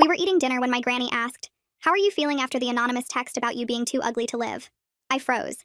were eating dinner when my granny asked, "How are you feeling after the anonymous text about you being too ugly to live?" I froze.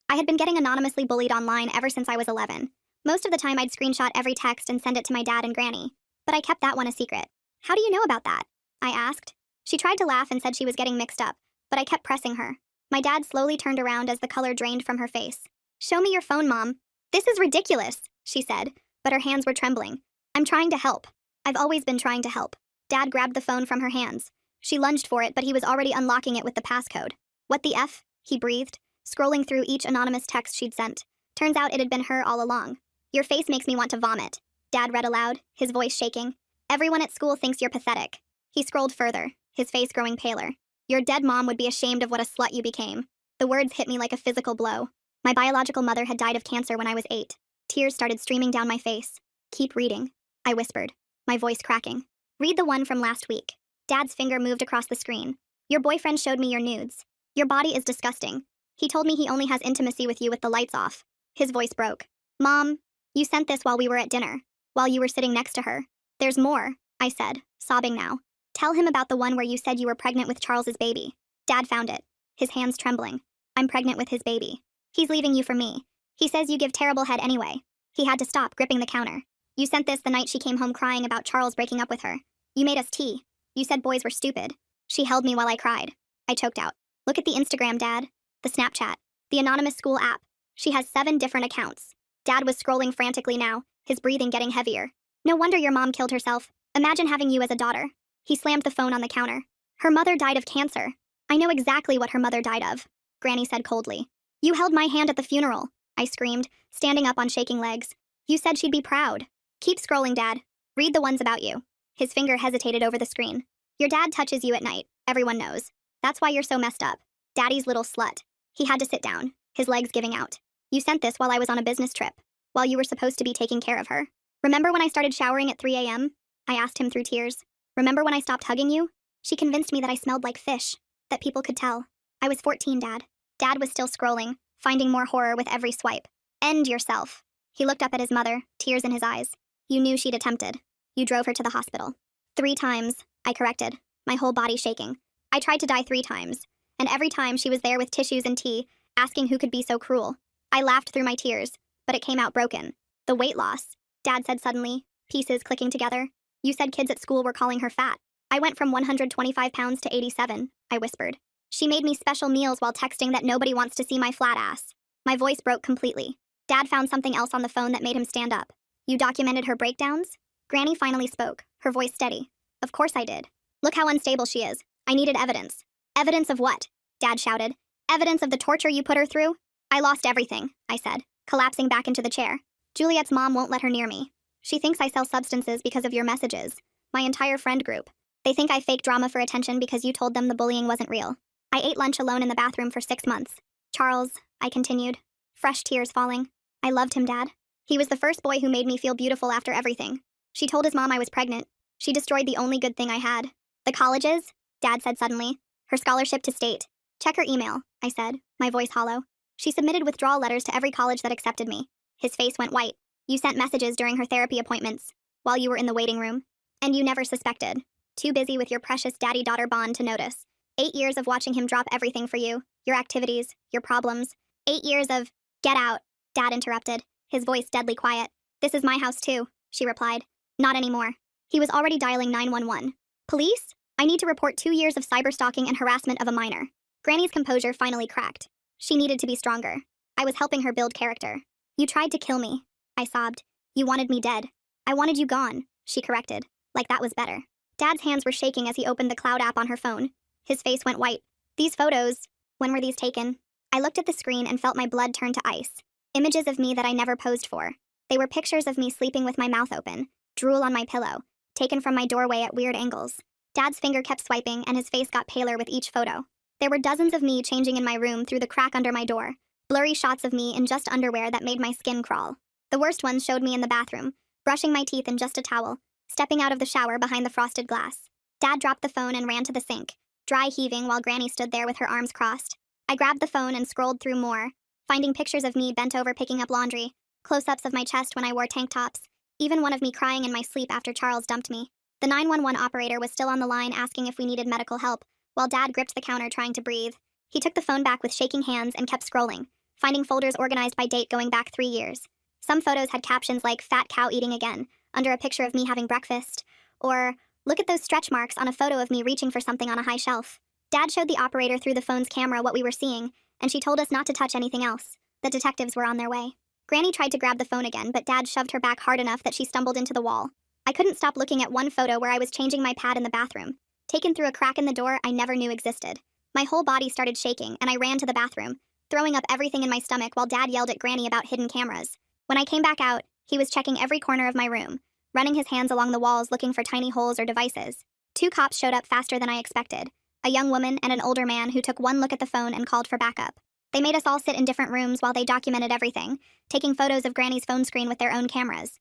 I had been getting anonymously bullied online ever since I was 11. Most of the time I'd screenshot every text and send it to my dad and granny. But I kept that one a secret. "How do you know about that?" I asked. She tried to laugh and said she was getting mixed up, but I kept pressing her. My dad slowly turned around as the color drained from her face. "Show me your phone, Mom." "This is ridiculous," she said, but her hands were trembling. "I'm trying to help. I've always been trying to help." Dad grabbed the phone from her hands. She lunged for it, but he was already unlocking it with the passcode. "What the F?" he breathed, scrolling through each anonymous text she'd sent. Turns out it had been her all along. "Your face makes me want to vomit," Dad read aloud, his voice shaking. "Everyone at school thinks you're pathetic." He scrolled further, his face growing paler. "Your dead mom would be ashamed of what a slut you became." The words hit me like a physical blow. My biological mother had died of cancer when I was 8. Tears started streaming down my face. "Keep reading," I whispered, my voice cracking. "Read the one from last week." Dad's finger moved across the screen. "Your boyfriend showed me your nudes. Your body is disgusting. He told me he only has intimacy with you with the lights off." His voice broke. "Mom, you sent this while we were at dinner, while you were sitting next to her." "There's more," I said, sobbing now. "Tell him about the one where you said you were pregnant with Charles's baby." Dad found it, his hands trembling. "I'm pregnant with his baby. He's leaving you for me. He says you give terrible head anyway." He had to stop gripping the counter. "You sent this the night she came home crying about Charles breaking up with her. You made us tea. You said boys were stupid." She held me while I cried. I choked out. "Look at the Instagram, Dad. The Snapchat. The anonymous school app. She has 7 different accounts." Dad was scrolling frantically now, his breathing getting heavier. "No wonder your mom killed herself. Imagine having you as a daughter." He slammed the phone on the counter. "Her mother died of cancer." "I know exactly what her mother died of," Granny said coldly. "You held my hand at the funeral," I screamed, standing up on shaking legs. "You said she'd be proud." "Keep scrolling, Dad. Read the ones about you." His finger hesitated over the screen. "Your dad touches you at night, everyone knows. That's why you're so messed up. Daddy's little slut." He had to sit down, his legs giving out. "You sent this while I was on a business trip, while you were supposed to be taking care of her. Remember when I started showering at 3 a.m.? I asked him through tears. "Remember when I stopped hugging you?" She convinced me that I smelled like fish, that people could tell. "I was 14, Dad." Dad was still scrolling, finding more horror with every swipe. "End yourself." He looked up at his mother, tears in his eyes. "You knew she'd attempted. You drove her to the hospital." 3 times, I corrected, my whole body shaking. "I tried to die 3 times, and every time she was there with tissues and tea, asking who could be so cruel." I laughed through my tears, but it came out broken. "The weight loss," Dad said suddenly, pieces clicking together. "You said kids at school were calling her fat." "I went from 125 pounds to 87, I whispered. "She made me special meals while texting that nobody wants to see my flat ass." My voice broke completely. Dad found something else on the phone that made him stand up. "You documented her breakdowns?" Granny finally spoke, her voice steady. "Of course I did. Look how unstable she is. I needed evidence." "Evidence of what?" Dad shouted. "Evidence of the torture you put her through?" "I lost everything," I said, collapsing back into the chair. "Juliet's mom won't let her near me. She thinks I sell substances because of your messages. My entire friend group. They think I fake drama for attention because you told them the bullying wasn't real. I ate lunch alone in the bathroom for 6 months. Charles," I continued, fresh tears falling. "I loved him, Dad. He was the first boy who made me feel beautiful after everything. She told his mom I was pregnant. She destroyed the only good thing I had." "The colleges?" Dad said suddenly. "Her scholarship to state." "Check her email," I said, my voice hollow. "She submitted withdrawal letters to every college that accepted me." His face went white. "You sent messages during her therapy appointments, while you were in the waiting room. And you never suspected. Too busy with your precious daddy-daughter bond to notice. 8 years of watching him drop everything for you, your activities, your problems. 8 years of—" "Get out," Dad interrupted, his voice deadly quiet. "This is my house too," she replied. "Not anymore." He was already dialing 911. "Police? I need to report 2 years of cyberstalking and harassment of a minor." Granny's composure finally cracked. She needed to be stronger. I was helping her build character. "You tried to kill me," I sobbed. "You wanted me dead." "I wanted you gone," she corrected, like that was better. Dad's hands were shaking as he opened the cloud app on her phone. His face went white. "These photos, when were these taken?" I looked at the screen and felt my blood turn to ice. Images of me that I never posed for. They were pictures of me sleeping with my mouth open, drool on my pillow, taken from my doorway at weird angles. Dad's finger kept swiping and his face got paler with each photo. There were dozens of me changing in my room through the crack under my door, blurry shots of me in just underwear that made my skin crawl. The worst ones showed me in the bathroom, brushing my teeth in just a towel, stepping out of the shower behind the frosted glass. Dad dropped the phone and ran to the sink, dry heaving while Granny stood there with her arms crossed. I grabbed the phone and scrolled through more, finding pictures of me bent over picking up laundry, close-ups of my chest when I wore tank tops, even one of me crying in my sleep after Charles dumped me. The 911 operator was still on the line asking if we needed medical help, while Dad gripped the counter trying to breathe. He took the phone back with shaking hands and kept scrolling, finding folders organized by date going back 3 years. Some photos had captions like, "Fat cow eating again," under a picture of me having breakfast, or, "Look at those stretch marks," on a photo of me reaching for something on a high shelf. Dad showed the operator through the phone's camera what we were seeing, and she told us not to touch anything else. The detectives were on their way. Granny tried to grab the phone again, but Dad shoved her back hard enough that she stumbled into the wall. I couldn't stop looking at one photo where I was changing my pad in the bathroom, taken through a crack in the door I never knew existed. My whole body started shaking, and I ran to the bathroom, throwing up everything in my stomach while Dad yelled at Granny about hidden cameras. When I came back out, he was checking every corner of my room, running his hands along the walls looking for tiny holes or devices. 2 cops showed up faster than I expected, a young woman and an older man who took one look at the phone and called for backup. They made us all sit in different rooms while they documented everything, taking photos of Granny's phone screen with their own cameras.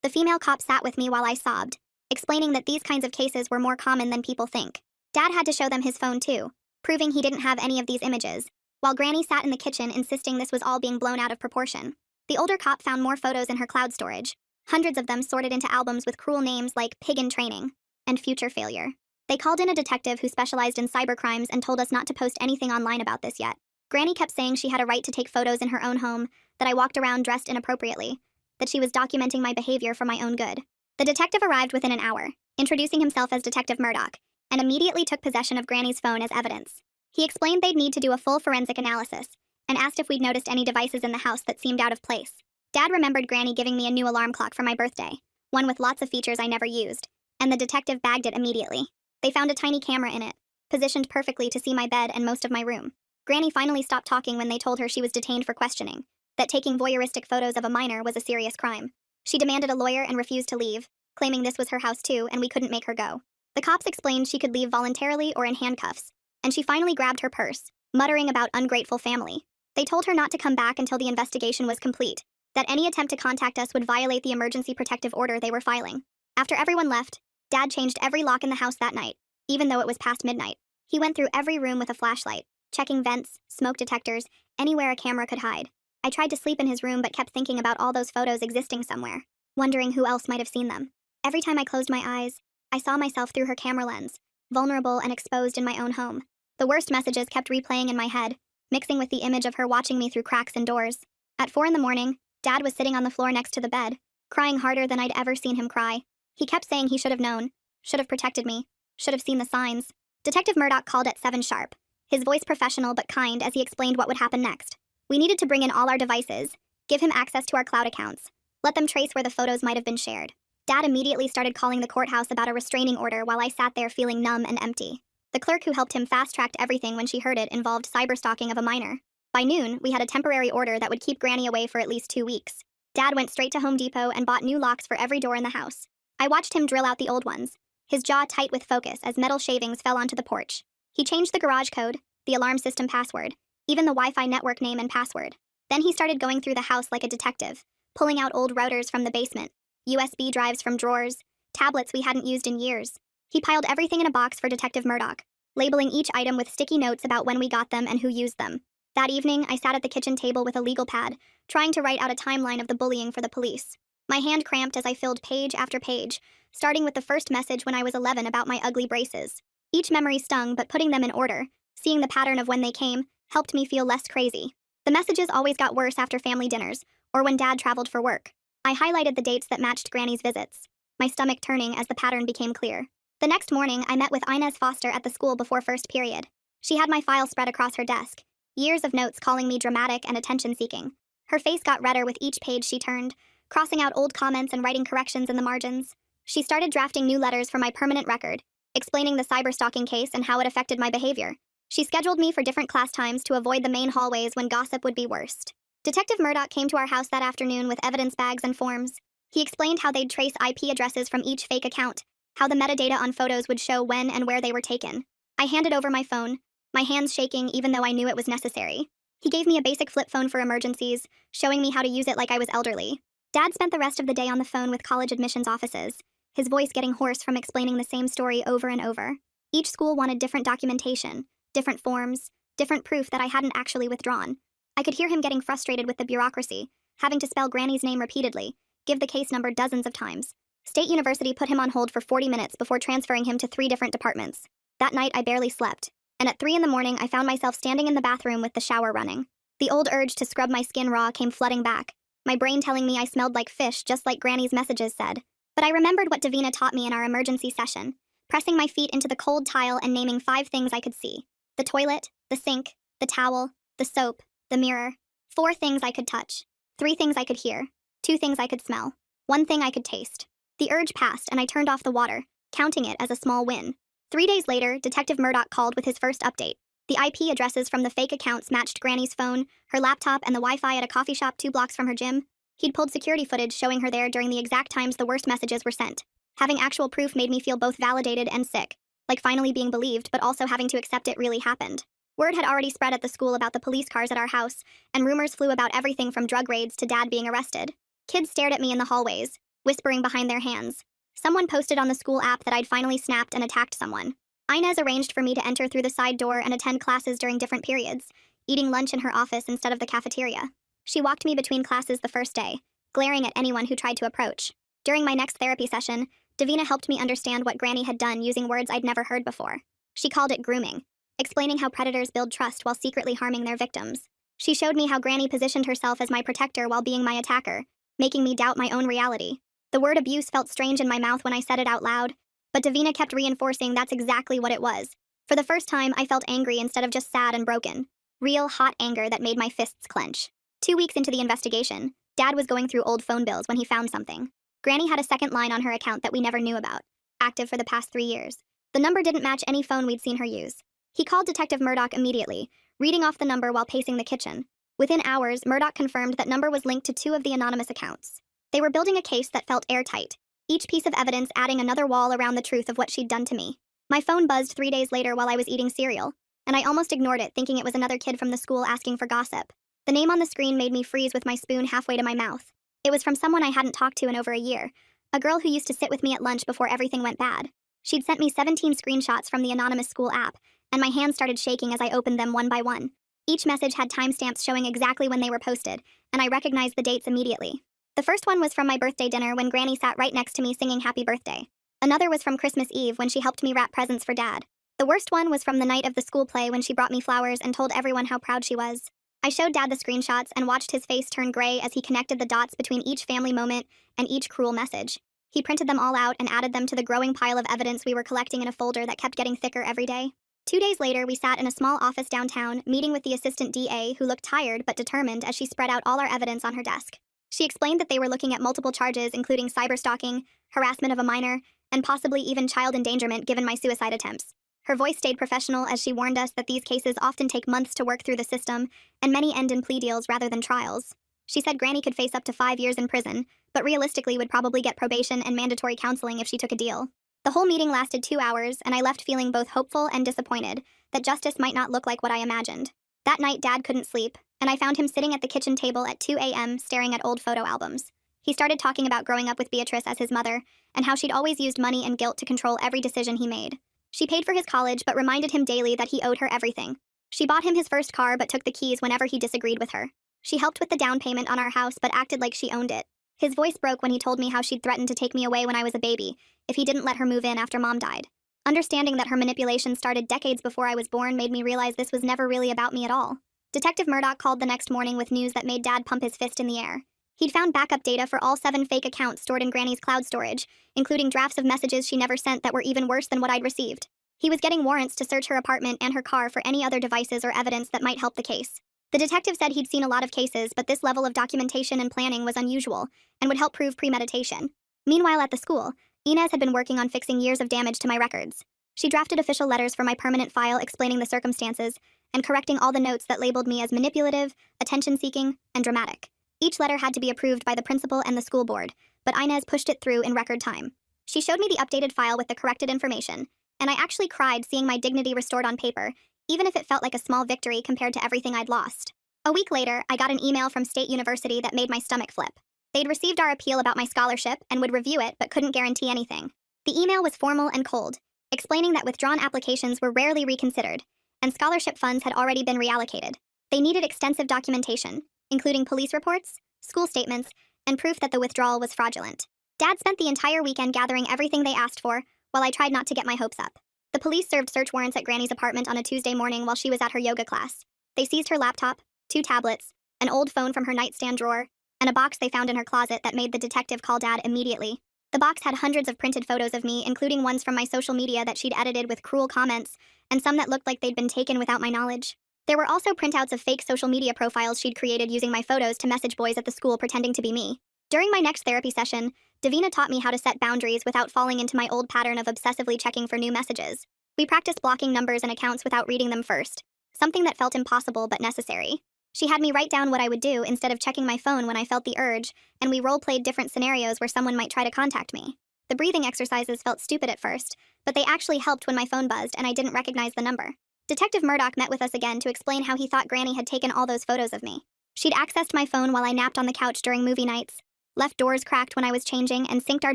The female cop sat with me while I sobbed, explaining that these kinds of cases were more common than people think. Dad had to show them his phone too, proving he didn't have any of these images, while Granny sat in the kitchen insisting this was all being blown out of proportion. The older cop found more photos in her cloud storage, hundreds of them sorted into albums with cruel names like "Pig in Training" and "Future Failure." They called in a detective who specialized in cybercrimes and told us not to post anything online about this yet. Granny kept saying she had a right to take photos in her own home, that I walked around dressed inappropriately, that she was documenting my behavior for my own good. The detective arrived within an hour, introducing himself as Detective Murdoch, and immediately took possession of Granny's phone as evidence. He explained they'd need to do a full forensic analysis, and asked if we'd noticed any devices in the house that seemed out of place. Dad remembered Granny giving me a new alarm clock for my birthday, one with lots of features I never used, and the detective bagged it immediately. They found a tiny camera in it, positioned perfectly to see my bed and most of my room. Granny finally stopped talking when they told her she was detained for questioning, that taking voyeuristic photos of a minor was a serious crime. She demanded a lawyer and refused to leave, claiming this was her house too and we couldn't make her go. The cops explained she could leave voluntarily or in handcuffs, and she finally grabbed her purse, muttering about ungrateful family. They told her not to come back until the investigation was complete, that any attempt to contact us would violate the emergency protective order they were filing. After everyone left, Dad changed every lock in the house that night, even though it was past midnight. He went through every room with a flashlight, checking vents, smoke detectors, anywhere a camera could hide. I tried to sleep in his room but kept thinking about all those photos existing somewhere, wondering who else might have seen them. Every time I closed my eyes, I saw myself through her camera lens, vulnerable and exposed in my own home. The worst messages kept replaying in my head, mixing with the image of her watching me through cracks in doors. At 4 in the morning, Dad was sitting on the floor next to the bed, crying harder than I'd ever seen him cry. He kept saying he should have known, should have protected me, should have seen the signs. Detective Murdoch called at 7 sharp, his voice professional but kind as he explained what would happen next. We needed to bring in all our devices, give him access to our cloud accounts, let them trace where the photos might have been shared. Dad immediately started calling the courthouse about a restraining order while I sat there feeling numb and empty. The clerk who helped him fast-tracked everything when she heard it involved cyberstalking of a minor. By noon, we had a temporary order that would keep Granny away for at least 2 weeks. Dad went straight to Home Depot and bought new locks for every door in the house. I watched him drill out the old ones, his jaw tight with focus as metal shavings fell onto the porch. He changed the garage code, the alarm system password, even the Wi-Fi network name and password. Then he started going through the house like a detective, pulling out old routers from the basement, USB drives from drawers, tablets we hadn't used in years. He piled everything in a box for Detective Murdoch, labeling each item with sticky notes about when we got them and who used them. That evening, I sat at the kitchen table with a legal pad, trying to write out a timeline of the bullying for the police. My hand cramped as I filled page after page, starting with the first message when I was 11 about my ugly braces. Each memory stung, but putting them in order, seeing the pattern of when they came, helped me feel less crazy. The messages always got worse after family dinners, or when Dad traveled for work. I highlighted the dates that matched Granny's visits, my stomach turning as the pattern became clear. The next morning, I met with Inez Foster at the school before first period. She had my file spread across her desk, years of notes calling me dramatic and attention-seeking. Her face got redder with each page she turned, crossing out old comments and writing corrections in the margins. She started drafting new letters for my permanent record, explaining the cyberstalking case and how it affected my behavior. She scheduled me for different class times to avoid the main hallways when gossip would be worst. Detective Murdoch came to our house that afternoon with evidence bags and forms. He explained how they'd trace IP addresses from each fake account, how the metadata on photos would show when and where they were taken. I handed over my phone, my hands shaking even though I knew it was necessary. He gave me a basic flip phone for emergencies, showing me how to use it like I was elderly. Dad spent the rest of the day on the phone with college admissions offices, his voice getting hoarse from explaining the same story over and over. Each school wanted different documentation, different forms, different proof that I hadn't actually withdrawn. I could hear him getting frustrated with the bureaucracy, having to spell Granny's name repeatedly, give the case number dozens of times. State University put him on hold for 40 minutes before transferring him to 3 different departments. That night, I barely slept, and at 3 in the morning, I found myself standing in the bathroom with the shower running. The old urge to scrub my skin raw came flooding back, my brain telling me I smelled like fish, just like Granny's messages said. But I remembered what Davina taught me in our emergency session, pressing my feet into the cold tile and naming 5 things I could see: the toilet, the sink, the towel, the soap, the mirror. 4 things I could touch. 3 things I could hear. 2 things I could smell. 1 thing I could taste. The urge passed, and I turned off the water, counting it as a small win. 3 days later, Detective Murdoch called with his first update. The IP addresses from the fake accounts matched Granny's phone, her laptop, and the Wi-Fi at a coffee shop 2 blocks from her gym. He'd pulled security footage showing her there during the exact times the worst messages were sent. Having actual proof made me feel both validated and sick, like finally being believed, but also having to accept it really happened. Word had already spread at the school about the police cars at our house, and rumors flew about everything from drug raids to Dad being arrested. Kids stared at me in the hallways, whispering behind their hands. Someone posted on the school app that I'd finally snapped and attacked someone. Inez arranged for me to enter through the side door and attend classes during different periods, eating lunch in her office instead of the cafeteria. She walked me between classes the first day, glaring at anyone who tried to approach. During my next therapy session, Davina helped me understand what Granny had done using words I'd never heard before. She called it grooming, explaining how predators build trust while secretly harming their victims. She showed me how Granny positioned herself as my protector while being my attacker, making me doubt my own reality. The word abuse felt strange in my mouth when I said it out loud, but Davina kept reinforcing that's exactly what it was. For the first time, I felt angry instead of just sad and broken. Real, hot anger that made my fists clench. 2 weeks into the investigation, Dad was going through old phone bills when he found something. Granny had a second line on her account that we never knew about, active for the past 3 years. The number didn't match any phone we'd seen her use. He called Detective Murdoch immediately, reading off the number while pacing the kitchen. Within hours, Murdoch confirmed that number was linked to 2 of the anonymous accounts. They were building a case that felt airtight, each piece of evidence adding another wall around the truth of what she'd done to me. My phone buzzed 3 days later while I was eating cereal, and I almost ignored it, thinking it was another kid from the school asking for gossip. The name on the screen made me freeze with my spoon halfway to my mouth. It was from someone I hadn't talked to in over a year, a girl who used to sit with me at lunch before everything went bad. She'd sent me 17 screenshots from the anonymous school app, and my hands started shaking as I opened them one by one. Each message had timestamps showing exactly when they were posted, and I recognized the dates immediately. The first one was from my birthday dinner when Granny sat right next to me singing happy birthday. Another was from Christmas Eve when she helped me wrap presents for Dad. The worst one was from the night of the school play when she brought me flowers and told everyone how proud she was. I showed Dad the screenshots and watched his face turn gray as he connected the dots between each family moment and each cruel message. He printed them all out and added them to the growing pile of evidence we were collecting in a folder that kept getting thicker every day. 2 days later, we sat in a small office downtown, meeting with the assistant DA, who looked tired but determined as she spread out all our evidence on her desk. She explained that they were looking at multiple charges, including cyberstalking, harassment of a minor, and possibly even child endangerment given my suicide attempts. Her voice stayed professional as she warned us that these cases often take months to work through the system, and many end in plea deals rather than trials. She said Granny could face up to 5 years in prison, but realistically would probably get probation and mandatory counseling if she took a deal. The whole meeting lasted 2 hours, and I left feeling both hopeful and disappointed that justice might not look like what I imagined. That night, Dad couldn't sleep, and I found him sitting at the kitchen table at 2 a.m. staring at old photo albums. He started talking about growing up with Beatrice as his mother, and how she'd always used money and guilt to control every decision he made. She paid for his college but reminded him daily that he owed her everything. She bought him his first car but took the keys whenever he disagreed with her. She helped with the down payment on our house but acted like she owned it. His voice broke when he told me how she'd threatened to take me away when I was a baby if he didn't let her move in after Mom died. Understanding that her manipulation started decades before I was born made me realize this was never really about me at all. Detective Murdoch called the next morning with news that made Dad pump his fist in the air. He'd found backup data for all 7 fake accounts stored in Granny's cloud storage, including drafts of messages she never sent that were even worse than what I'd received. He was getting warrants to search her apartment and her car for any other devices or evidence that might help the case. The detective said he'd seen a lot of cases, but this level of documentation and planning was unusual and would help prove premeditation. Meanwhile, at the school, Inez had been working on fixing years of damage to my records. She drafted official letters for my permanent file explaining the circumstances and correcting all the notes that labeled me as manipulative, attention-seeking, and dramatic. Each letter had to be approved by the principal and the school board, but Inez pushed it through in record time. She showed me the updated file with the corrected information, and I actually cried seeing my dignity restored on paper, even if it felt like a small victory compared to everything I'd lost. A week later, I got an email from State University that made my stomach flip. They'd received our appeal about my scholarship and would review it but couldn't guarantee anything. The email was formal and cold, explaining that withdrawn applications were rarely reconsidered, and scholarship funds had already been reallocated. They needed extensive documentation, including police reports, school statements, and proof that the withdrawal was fraudulent. Dad spent the entire weekend gathering everything they asked for, while I tried not to get my hopes up. The police served search warrants at Granny's apartment on a Tuesday morning while she was at her yoga class. They seized her laptop, 2 tablets, an old phone from her nightstand drawer, and a box they found in her closet that made the detective call Dad immediately. The box had hundreds of printed photos of me, including ones from my social media that she'd edited with cruel comments, and some that looked like they'd been taken without my knowledge. There were also printouts of fake social media profiles she'd created using my photos to message boys at the school pretending to be me. During my next therapy session, Davina taught me how to set boundaries without falling into my old pattern of obsessively checking for new messages. We practiced blocking numbers and accounts without reading them first, something that felt impossible but necessary. She had me write down what I would do instead of checking my phone when I felt the urge, and we role-played different scenarios where someone might try to contact me. The breathing exercises felt stupid at first, but they actually helped when my phone buzzed and I didn't recognize the number. Detective Murdoch met with us again to explain how he thought Granny had taken all those photos of me. She'd accessed my phone while I napped on the couch during movie nights, left doors cracked when I was changing, and synced our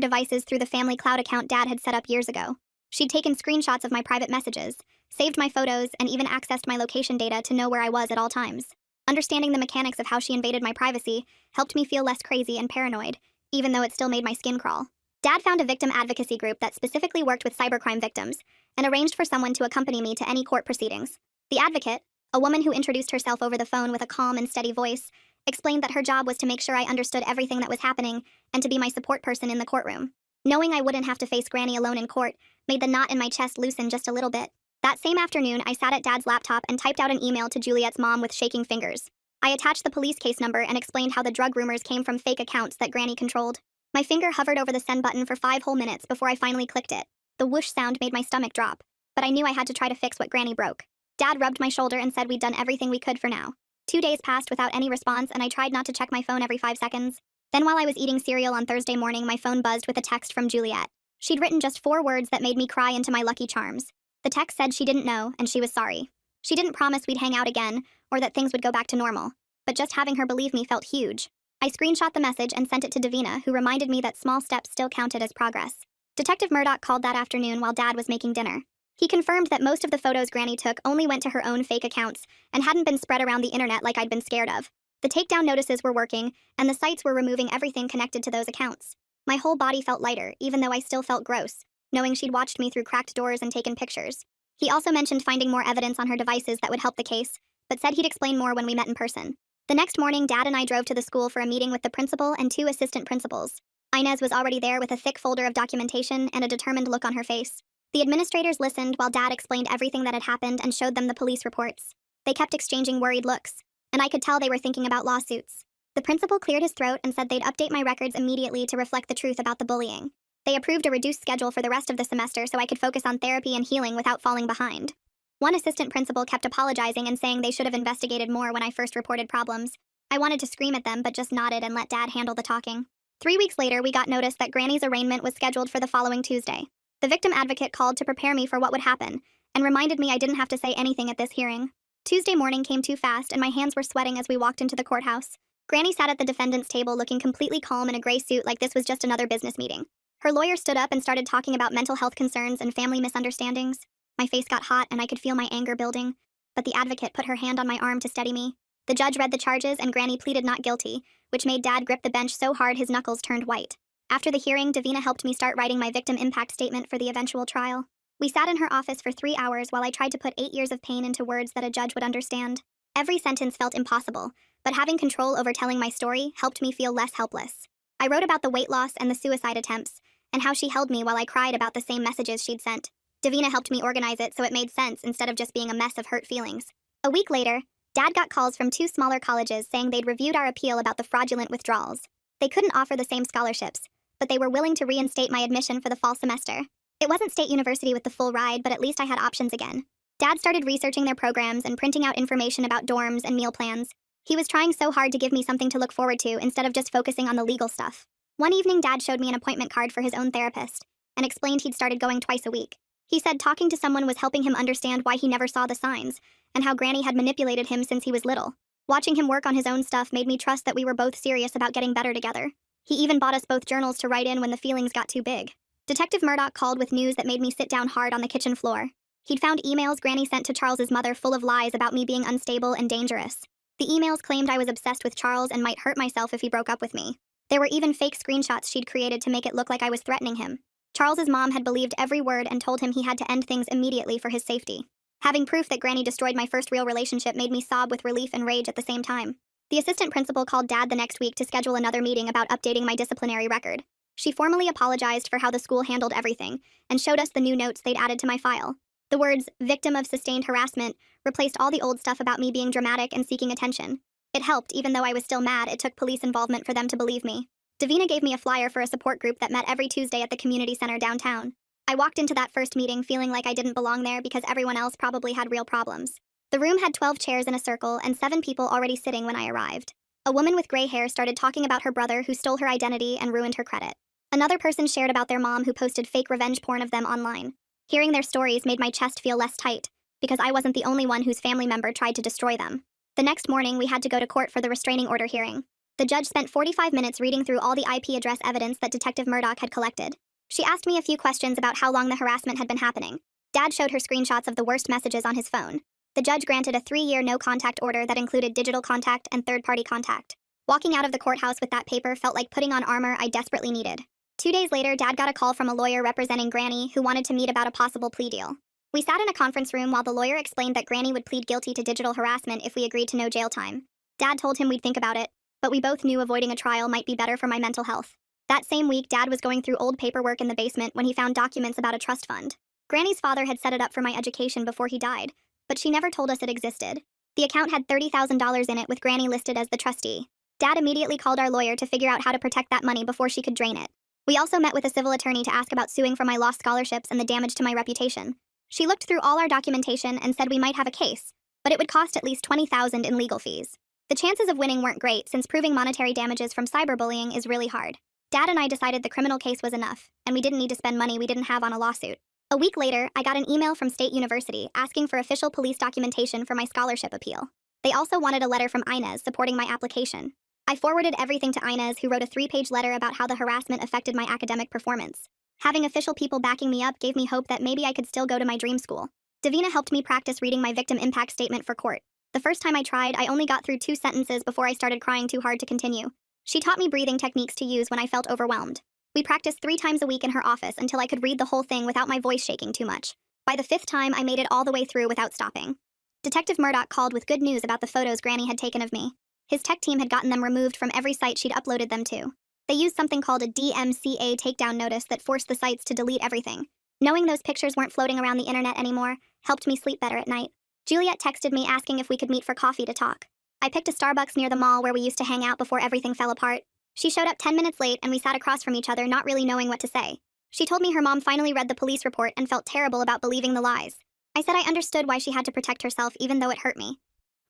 devices through the family cloud account Dad had set up years ago. She'd taken screenshots of my private messages, saved my photos, and even accessed my location data to know where I was at all times. Understanding the mechanics of how she invaded my privacy helped me feel less crazy and paranoid, even though it still made my skin crawl. Dad found a victim advocacy group that specifically worked with cybercrime victims and arranged for someone to accompany me to any court proceedings. The advocate, a woman who introduced herself over the phone with a calm and steady voice, explained that her job was to make sure I understood everything that was happening and to be my support person in the courtroom. Knowing I wouldn't have to face Granny alone in court made the knot in my chest loosen just a little bit. That same afternoon, I sat at Dad's laptop and typed out an email to Juliet's mom with shaking fingers. I attached the police case number and explained how the drug rumors came from fake accounts that Granny controlled. My finger hovered over the send button for 5 whole minutes before I finally clicked it. The whoosh sound made my stomach drop, but I knew I had to try to fix what Granny broke. Dad rubbed my shoulder and said we'd done everything we could for now. 2 days passed without any response, and I tried not to check my phone every 5 seconds. Then while I was eating cereal on Thursday morning, my phone buzzed with a text from Juliet. She'd written just 4 words that made me cry into my lucky charms. The text said she didn't know, and she was sorry. She didn't promise we'd hang out again, or that things would go back to normal. But just having her believe me felt huge. I screenshot the message and sent it to Davina, who reminded me that small steps still counted as progress. Detective Murdoch called that afternoon while Dad was making dinner. He confirmed that most of the photos Granny took only went to her own fake accounts and hadn't been spread around the internet like I'd been scared of. The takedown notices were working, and the sites were removing everything connected to those accounts. My whole body felt lighter, even though I still felt gross, knowing she'd watched me through cracked doors and taken pictures. He also mentioned finding more evidence on her devices that would help the case, but said he'd explain more when we met in person. The next morning, Dad and I drove to the school for a meeting with the principal and 2 assistant principals. Inez was already there with a thick folder of documentation and a determined look on her face. The administrators listened while Dad explained everything that had happened and showed them the police reports. They kept exchanging worried looks, and I could tell they were thinking about lawsuits. The principal cleared his throat and said they'd update my records immediately to reflect the truth about the bullying. They approved a reduced schedule for the rest of the semester so I could focus on therapy and healing without falling behind. One assistant principal kept apologizing and saying they should have investigated more when I first reported problems. I wanted to scream at them but just nodded and let Dad handle the talking. 3 weeks later, we got notice that Granny's arraignment was scheduled for the following Tuesday. The victim advocate called to prepare me for what would happen and reminded me I didn't have to say anything at this hearing. Tuesday morning came too fast and my hands were sweating as we walked into the courthouse. Granny sat at the defendant's table looking completely calm in a gray suit like this was just another business meeting. Her lawyer stood up and started talking about mental health concerns and family misunderstandings. My face got hot and I could feel my anger building, but the advocate put her hand on my arm to steady me. The judge read the charges and Granny pleaded not guilty, which made Dad grip the bench so hard his knuckles turned white. After the hearing, Davina helped me start writing my victim impact statement for the eventual trial. We sat in her office for 3 hours while I tried to put 8 years of pain into words that a judge would understand. Every sentence felt impossible, but having control over telling my story helped me feel less helpless. I wrote about the weight loss and the suicide attempts, and how she held me while I cried about the same messages she'd sent. Davina helped me organize it so it made sense instead of just being a mess of hurt feelings. A week later, Dad got calls from 2 smaller colleges saying they'd reviewed our appeal about the fraudulent withdrawals. They couldn't offer the same scholarships, but they were willing to reinstate my admission for the fall semester. It wasn't State University with the full ride, but at least I had options again. Dad started researching their programs and printing out information about dorms and meal plans. He was trying so hard to give me something to look forward to instead of just focusing on the legal stuff. One evening, Dad showed me an appointment card for his own therapist and explained he'd started going twice a week. He said talking to someone was helping him understand why he never saw the signs and how Granny had manipulated him since he was little. Watching him work on his own stuff made me trust that we were both serious about getting better together. He even bought us both journals to write in when the feelings got too big. Detective Murdoch called with news that made me sit down hard on the kitchen floor. He'd found emails Granny sent to Charles's mother full of lies about me being unstable and dangerous. The emails claimed I was obsessed with Charles and might hurt myself if he broke up with me. There were even fake screenshots she'd created to make it look like I was threatening him. Charles's mom had believed every word and told him he had to end things immediately for his safety. Having proof that Granny destroyed my first real relationship made me sob with relief and rage at the same time. The assistant principal called Dad the next week to schedule another meeting about updating my disciplinary record. She formally apologized for how the school handled everything and showed us the new notes they'd added to my file. The words, "victim of sustained harassment," replaced all the old stuff about me being dramatic and seeking attention. It helped, even though I was still mad. It took police involvement for them to believe me. Davina gave me a flyer for a support group that met every Tuesday at the community center downtown. I walked into that first meeting feeling like I didn't belong there because everyone else probably had real problems. The room had 12 chairs in a circle and 7 people already sitting when I arrived. A woman with gray hair started talking about her brother who stole her identity and ruined her credit. Another person shared about their mom who posted fake revenge porn of them online. Hearing their stories made my chest feel less tight, because I wasn't the only one whose family member tried to destroy them. The next morning, we had to go to court for the restraining order hearing. The judge spent 45 minutes reading through all the IP address evidence that Detective Murdoch had collected. She asked me a few questions about how long the harassment had been happening. Dad showed her screenshots of the worst messages on his phone. The judge granted a 3-year no-contact order that included digital contact and third-party contact. Walking out of the courthouse with that paper felt like putting on armor I desperately needed. 2 days later, Dad got a call from a lawyer representing Granny who wanted to meet about a possible plea deal. We sat in a conference room while the lawyer explained that Granny would plead guilty to digital harassment if we agreed to no jail time. Dad told him we'd think about it, but we both knew avoiding a trial might be better for my mental health. That same week, Dad was going through old paperwork in the basement when he found documents about a trust fund. Granny's father had set it up for my education before he died, but she never told us it existed. The account had $30,000 in it with Granny listed as the trustee. Dad immediately called our lawyer to figure out how to protect that money before she could drain it. We also met with a civil attorney to ask about suing for my lost scholarships and the damage to my reputation. She looked through all our documentation and said we might have a case, but it would cost at least $20,000 in legal fees. The chances of winning weren't great since proving monetary damages from cyberbullying is really hard. Dad and I decided the criminal case was enough, and we didn't need to spend money we didn't have on a lawsuit. A week later, I got an email from State University asking for official police documentation for my scholarship appeal. They also wanted a letter from Inez supporting my application. I forwarded everything to Inez, who wrote a 3-page letter about how the harassment affected my academic performance. Having official people backing me up gave me hope that maybe I could still go to my dream school. Davina helped me practice reading my victim impact statement for court. The first time I tried, I only got through 2 sentences before I started crying too hard to continue. She taught me breathing techniques to use when I felt overwhelmed. We practiced 3 times a week in her office until I could read the whole thing without my voice shaking too much. By the 5th time, I made it all the way through without stopping. Detective Murdoch called with good news about the photos Granny had taken of me. His tech team had gotten them removed from every site she'd uploaded them to. They used something called a DMCA takedown notice that forced the sites to delete everything. Knowing those pictures weren't floating around the internet anymore helped me sleep better at night. Juliet texted me asking if we could meet for coffee to talk. I picked a Starbucks near the mall where we used to hang out before everything fell apart. She showed up 10 minutes late and we sat across from each other, not really knowing what to say. She told me her mom finally read the police report and felt terrible about believing the lies. I said I understood why she had to protect herself even though it hurt me.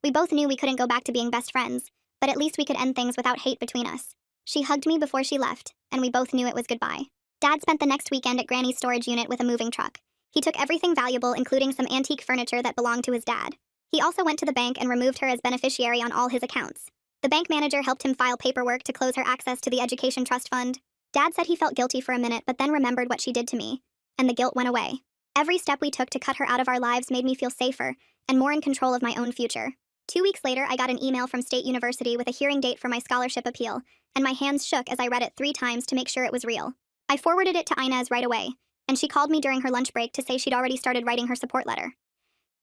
We both knew we couldn't go back to being best friends, but at least we could end things without hate between us. She hugged me before she left, and we both knew it was goodbye. Dad spent the next weekend at Granny's storage unit with a moving truck. He took everything valuable, including some antique furniture that belonged to his dad. He also went to the bank and removed her as beneficiary on all his accounts. The bank manager helped him file paperwork to close her access to the education trust fund. Dad said he felt guilty for a minute but then remembered what she did to me, and the guilt went away. Every step we took to cut her out of our lives made me feel safer and more in control of my own future. 2 weeks later, I got an email from State University with a hearing date for my scholarship appeal, and my hands shook as I read it 3 times to make sure it was real. I forwarded it to Inez right away, and she called me during her lunch break to say she'd already started writing her support letter.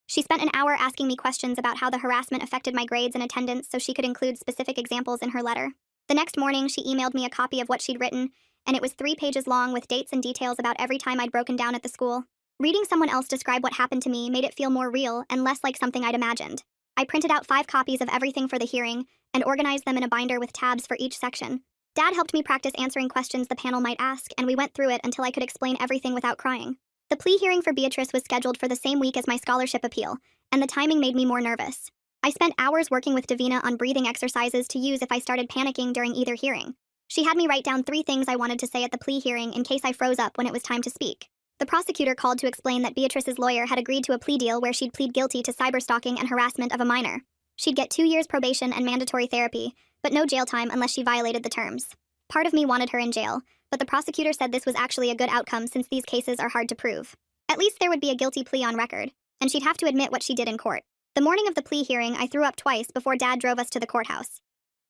She spent an hour asking me questions about how the harassment affected my grades and attendance so she could include specific examples in her letter. The next morning, she emailed me a copy of what she'd written, and it was 3 pages long with dates and details about every time I'd broken down at the school. Reading someone else describe what happened to me made it feel more real and less like something I'd imagined. I printed out 5 copies of everything for the hearing and organized them in a binder with tabs for each section. Dad helped me practice answering questions the panel might ask, and we went through it until I could explain everything without crying. The plea hearing for Beatrice was scheduled for the same week as my scholarship appeal, and the timing made me more nervous. I spent hours working with Davina on breathing exercises to use if I started panicking during either hearing. She had me write down 3 things I wanted to say at the plea hearing in case I froze up when it was time to speak. The prosecutor called to explain that Beatrice's lawyer had agreed to a plea deal where she'd plead guilty to cyberstalking and harassment of a minor. She'd get 2 years probation and mandatory therapy, but no jail time unless she violated the terms. Part of me wanted her in jail, but the prosecutor said this was actually a good outcome since these cases are hard to prove. At least there would be a guilty plea on record, and she'd have to admit what she did in court. The morning of the plea hearing, I threw up twice before Dad drove us to the courthouse.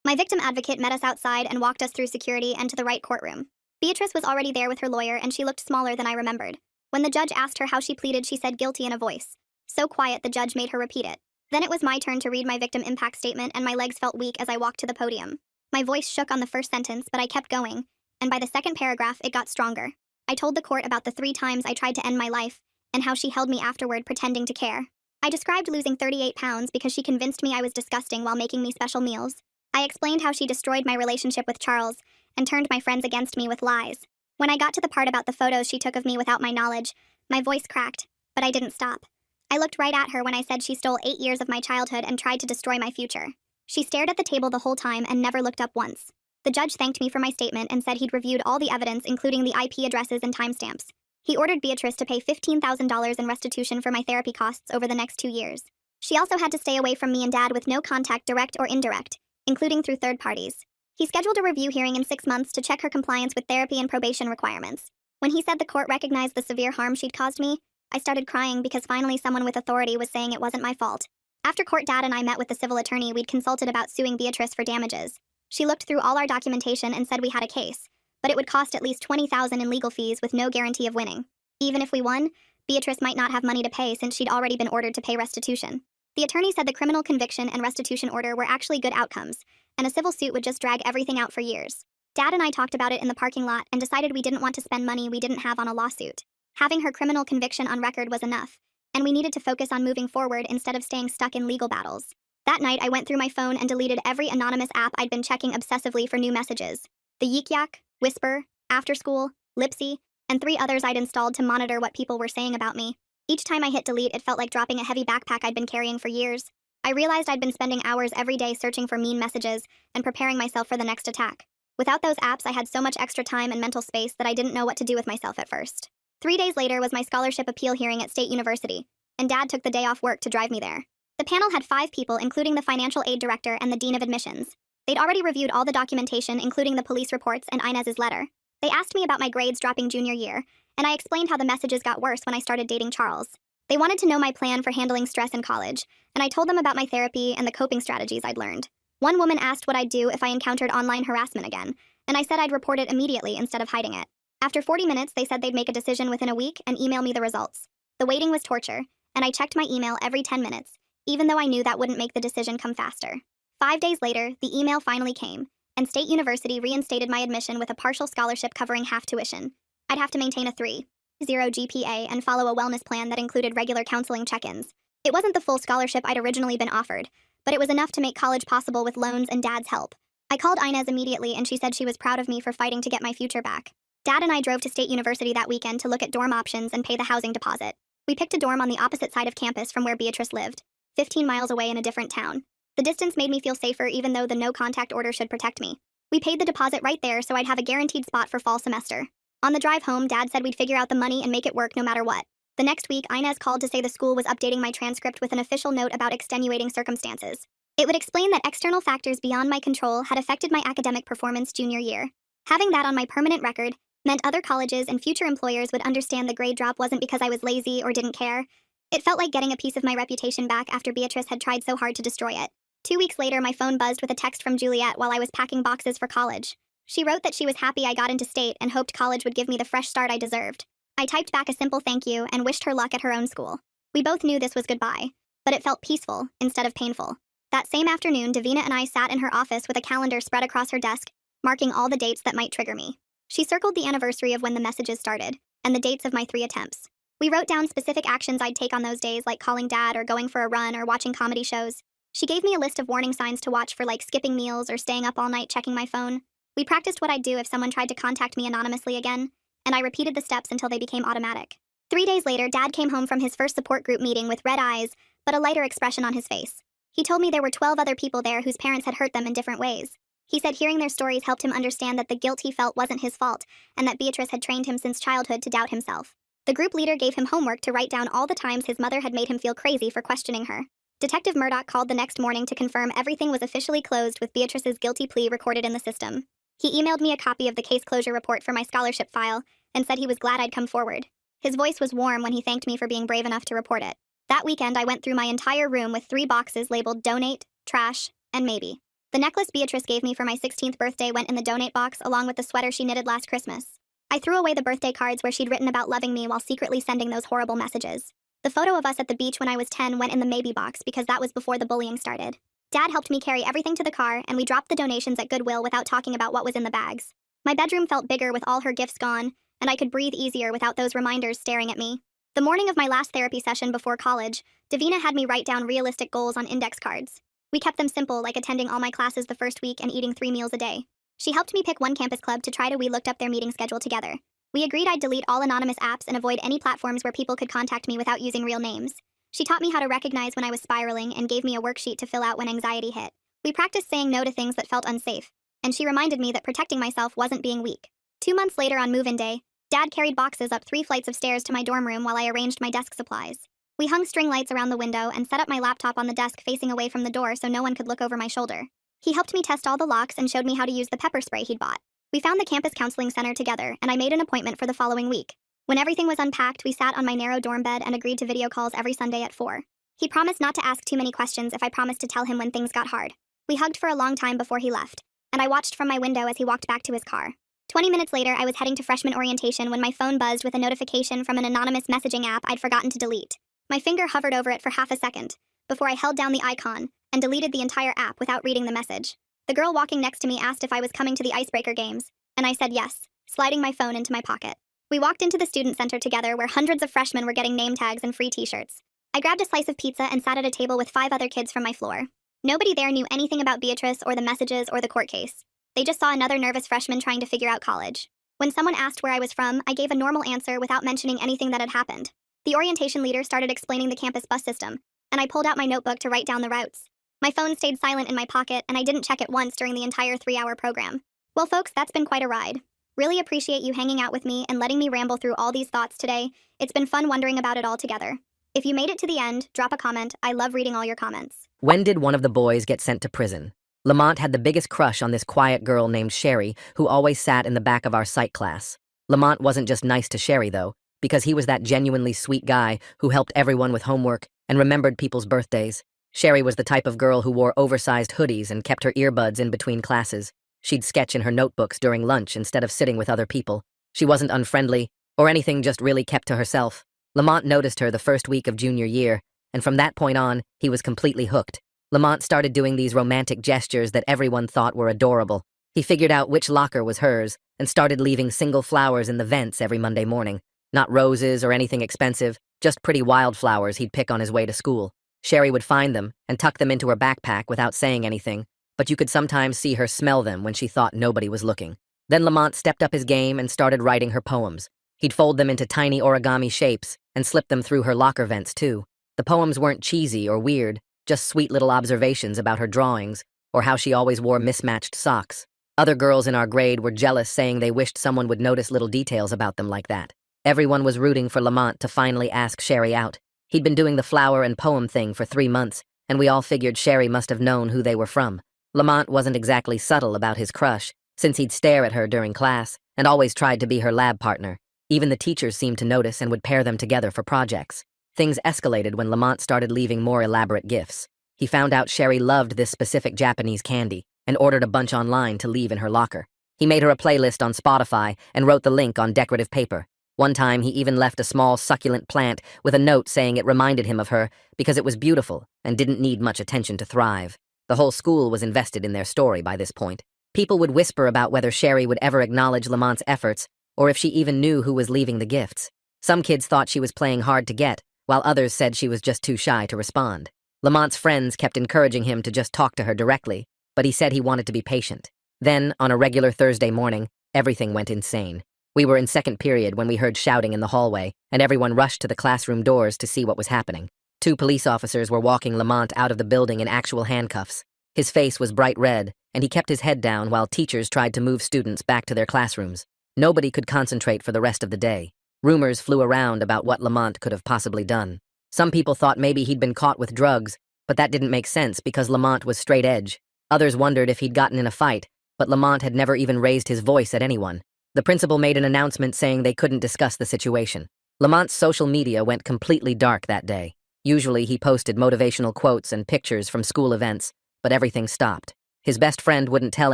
My victim advocate met us outside and walked us through security and to the right courtroom. Beatrice was already there with her lawyer, and she looked smaller than I remembered. When the judge asked her how she pleaded, she said guilty in a voice so quiet the judge made her repeat it. Then it was my turn to read my victim impact statement, and my legs felt weak as I walked to the podium. My voice shook on the first sentence, but I kept going, and by the second paragraph, it got stronger. I told the court about the 3 times I tried to end my life, and how she held me afterward pretending to care. I described losing 38 pounds because she convinced me I was disgusting while making me special meals. I explained how she destroyed my relationship with Charles and turned my friends against me with lies. When I got to the part about the photos she took of me without my knowledge, my voice cracked, but I didn't stop. I looked right at her when I said she stole 8 years of my childhood and tried to destroy my future. She stared at the table the whole time and never looked up once. The judge thanked me for my statement and said he'd reviewed all the evidence, including the IP addresses and timestamps. He ordered Beatrice to pay $15,000 in restitution for my therapy costs over the next 2 years. She also had to stay away from me and Dad with no contact, direct or indirect, including through third parties. He scheduled a review hearing in 6 months to check her compliance with therapy and probation requirements. When he said the court recognized the severe harm she'd caused me, I started crying because finally someone with authority was saying it wasn't my fault. After court, Dad and I met with the civil attorney we'd consulted about suing Beatrice for damages. She looked through all our documentation and said we had a case, but it would cost at least $20,000 in legal fees with no guarantee of winning. Even if we won, Beatrice might not have money to pay since she'd already been ordered to pay restitution. The attorney said the criminal conviction and restitution order were actually good outcomes, and a civil suit would just drag everything out for years. Dad and I talked about it in the parking lot and decided we didn't want to spend money we didn't have on a lawsuit. Having her criminal conviction on record was enough, and we needed to focus on moving forward instead of staying stuck in legal battles. That night, I went through my phone and deleted every anonymous app I'd been checking obsessively for new messages. The Yik Yak, Whisper, After School, Lipsy, and 3 others I'd installed to monitor what people were saying about me. Each time I hit delete, it felt like dropping a heavy backpack I'd been carrying for years. I realized I'd been spending hours every day searching for mean messages and preparing myself for the next attack. Without those apps, I had so much extra time and mental space that I didn't know what to do with myself at first. 3 days later was my scholarship appeal hearing at State University, and Dad took the day off work to drive me there. The panel had 5 people, including the financial aid director and the dean of admissions. They'd already reviewed all the documentation, including the police reports and Inez's letter. They asked me about my grades dropping junior year, and I explained how the messages got worse when I started dating Charles. They wanted to know my plan for handling stress in college, and I told them about my therapy and the coping strategies I'd learned. One woman asked what I'd do if I encountered online harassment again, and I said I'd report it immediately instead of hiding it. After 40 minutes, they said they'd make a decision within a week and email me the results. The waiting was torture, and I checked my email every 10 minutes, even though I knew that wouldn't make the decision come faster. 5 days later, the email finally came, and State University reinstated my admission with a partial scholarship covering half tuition. I'd have to maintain a 3.0 GPA and follow a wellness plan that included regular counseling check-ins. It wasn't the full scholarship I'd originally been offered, but it was enough to make college possible with loans and Dad's help. I called Inez immediately, and she said she was proud of me for fighting to get my future back. Dad and I drove to State University that weekend to look at dorm options and pay the housing deposit. We picked a dorm on the opposite side of campus from where Beatrice lived, 15 miles away in a different town. The distance made me feel safer, even though the no-contact order should protect me. We paid the deposit right there so I'd have a guaranteed spot for fall semester. On the drive home, Dad said we'd figure out the money and make it work no matter what. The next week, Inez called to say the school was updating my transcript with an official note about extenuating circumstances. It would explain that external factors beyond my control had affected my academic performance junior year. Having that on my permanent record meant other colleges and future employers would understand the grade drop wasn't because I was lazy or didn't care. It felt like getting a piece of my reputation back after Beatrice had tried so hard to destroy it. 2 weeks later, my phone buzzed with a text from Juliet while I was packing boxes for college. She wrote that she was happy I got into state and hoped college would give me the fresh start I deserved. I typed back a simple thank you and wished her luck at her own school. We both knew this was goodbye, but it felt peaceful instead of painful. That same afternoon, Davina and I sat in her office with a calendar spread across her desk, marking all the dates that might trigger me. She circled the anniversary of when the messages started, and the dates of my 3 attempts. We wrote down specific actions I'd take on those days, like calling Dad or going for a run or watching comedy shows. She gave me a list of warning signs to watch for, like skipping meals or staying up all night checking my phone. We practiced what I'd do if someone tried to contact me anonymously again, and I repeated the steps until they became automatic. 3 days later, Dad came home from his first support group meeting with red eyes, but a lighter expression on his face. He told me there were 12 other people there whose parents had hurt them in different ways. He said hearing their stories helped him understand that the guilt he felt wasn't his fault, and that Beatrice had trained him since childhood to doubt himself. The group leader gave him homework to write down all the times his mother had made him feel crazy for questioning her. Detective Murdoch called the next morning to confirm everything was officially closed with Beatrice's guilty plea recorded in the system. He emailed me a copy of the case closure report for my scholarship file and said he was glad I'd come forward. His voice was warm when he thanked me for being brave enough to report it. That weekend, I went through my entire room with 3 boxes labeled donate, trash, and maybe. The necklace Beatrice gave me for my 16th birthday went in the donate box along with the sweater she knitted last Christmas. I threw away the birthday cards where she'd written about loving me while secretly sending those horrible messages. The photo of us at the beach when I was 10 went in the maybe box because that was before the bullying started. Dad helped me carry everything to the car, and we dropped the donations at Goodwill without talking about what was in the bags. My bedroom felt bigger with all her gifts gone, and I could breathe easier without those reminders staring at me. The morning of my last therapy session before college, Davina had me write down realistic goals on index cards. We kept them simple, like attending all my classes the first week and eating 3 meals a day. She helped me pick one campus club to try to. We looked up their meeting schedule together. We agreed I'd delete all anonymous apps and avoid any platforms where people could contact me without using real names. She taught me how to recognize when I was spiraling and gave me a worksheet to fill out when anxiety hit. We practiced saying no to things that felt unsafe, and she reminded me that protecting myself wasn't being weak. 2 months later on move-in day, Dad carried boxes up 3 flights of stairs to my dorm room while I arranged my desk supplies. We hung string lights around the window and set up my laptop on the desk facing away from the door so no one could look over my shoulder. He helped me test all the locks and showed me how to use the pepper spray he'd bought. We found the campus counseling center together, and I made an appointment for the following week. When everything was unpacked, we sat on my narrow dorm bed and agreed to video calls every Sunday at 4. He promised not to ask too many questions if I promised to tell him when things got hard. We hugged for a long time before he left, and I watched from my window as he walked back to his car. 20 minutes later, I was heading to freshman orientation when my phone buzzed with a notification from an anonymous messaging app I'd forgotten to delete. My finger hovered over it for half a second, before I held down the icon and deleted the entire app without reading the message. The girl walking next to me asked if I was coming to the icebreaker games, and I said yes, sliding my phone into my pocket. We walked into the student center together where hundreds of freshmen were getting name tags and free t-shirts. I grabbed a slice of pizza and sat at a table with 5 other kids from my floor. Nobody there knew anything about Beatrice or the messages or the court case. They just saw another nervous freshman trying to figure out college. When someone asked where I was from, I gave a normal answer without mentioning anything that had happened. The orientation leader started explaining the campus bus system, and I pulled out my notebook to write down the routes. My phone stayed silent in my pocket, and I didn't check it once during the entire 3-hour program. Well, folks, that's been quite a ride. Really appreciate you hanging out with me and letting me ramble through all these thoughts today. It's been fun wondering about it all together. If you made it to the end, drop a comment. I love reading all your comments. When did one of the boys get sent to prison? Lamont had the biggest crush on this quiet girl named Sherry, who always sat in the back of our psych class. Lamont wasn't just nice to Sherry, though, because he was that genuinely sweet guy who helped everyone with homework and remembered people's birthdays. Sherry was the type of girl who wore oversized hoodies and kept her earbuds in between classes. She'd sketch in her notebooks during lunch instead of sitting with other people. She wasn't unfriendly or anything, just really kept to herself. Lamont noticed her the first week of junior year, and from that point on, he was completely hooked. Lamont started doing these romantic gestures that everyone thought were adorable. He figured out which locker was hers and started leaving single flowers in the vents every Monday morning. Not roses or anything expensive, just pretty wildflowers he'd pick on his way to school. Sherry would find them and tuck them into her backpack without saying anything, but you could sometimes see her smell them when she thought nobody was looking. Then Lamont stepped up his game and started writing her poems. He'd fold them into tiny origami shapes and slip them through her locker vents, too. The poems weren't cheesy or weird, just sweet little observations about her drawings or how she always wore mismatched socks. Other girls in our grade were jealous, saying they wished someone would notice little details about them like that. Everyone was rooting for Lamont to finally ask Sherry out. He'd been doing the flower and poem thing for 3 months, and we all figured Sherry must have known who they were from. Lamont wasn't exactly subtle about his crush, since he'd stare at her during class and always tried to be her lab partner. Even the teachers seemed to notice and would pair them together for projects. Things escalated when Lamont started leaving more elaborate gifts. He found out Sherry loved this specific Japanese candy and ordered a bunch online to leave in her locker. He made her a playlist on Spotify and wrote the link on decorative paper. One time, he even left a small succulent plant with a note saying it reminded him of her because it was beautiful and didn't need much attention to thrive. The whole school was invested in their story by this point. People would whisper about whether Sherry would ever acknowledge Lamont's efforts or if she even knew who was leaving the gifts. Some kids thought she was playing hard to get, while others said she was just too shy to respond. Lamont's friends kept encouraging him to just talk to her directly, but he said he wanted to be patient. Then, on a regular Thursday morning, everything went insane. We were in second period when we heard shouting in the hallway, and everyone rushed to the classroom doors to see what was happening. 2 police officers were walking Lamont out of the building in actual handcuffs. His face was bright red, and he kept his head down while teachers tried to move students back to their classrooms. Nobody could concentrate for the rest of the day. Rumors flew around about what Lamont could have possibly done. Some people thought maybe he'd been caught with drugs, but that didn't make sense because Lamont was straight edge. Others wondered if he'd gotten in a fight, but Lamont had never even raised his voice at anyone. The principal made an announcement saying they couldn't discuss the situation. Lamont's social media went completely dark that day. Usually he posted motivational quotes and pictures from school events, but everything stopped. His best friend wouldn't tell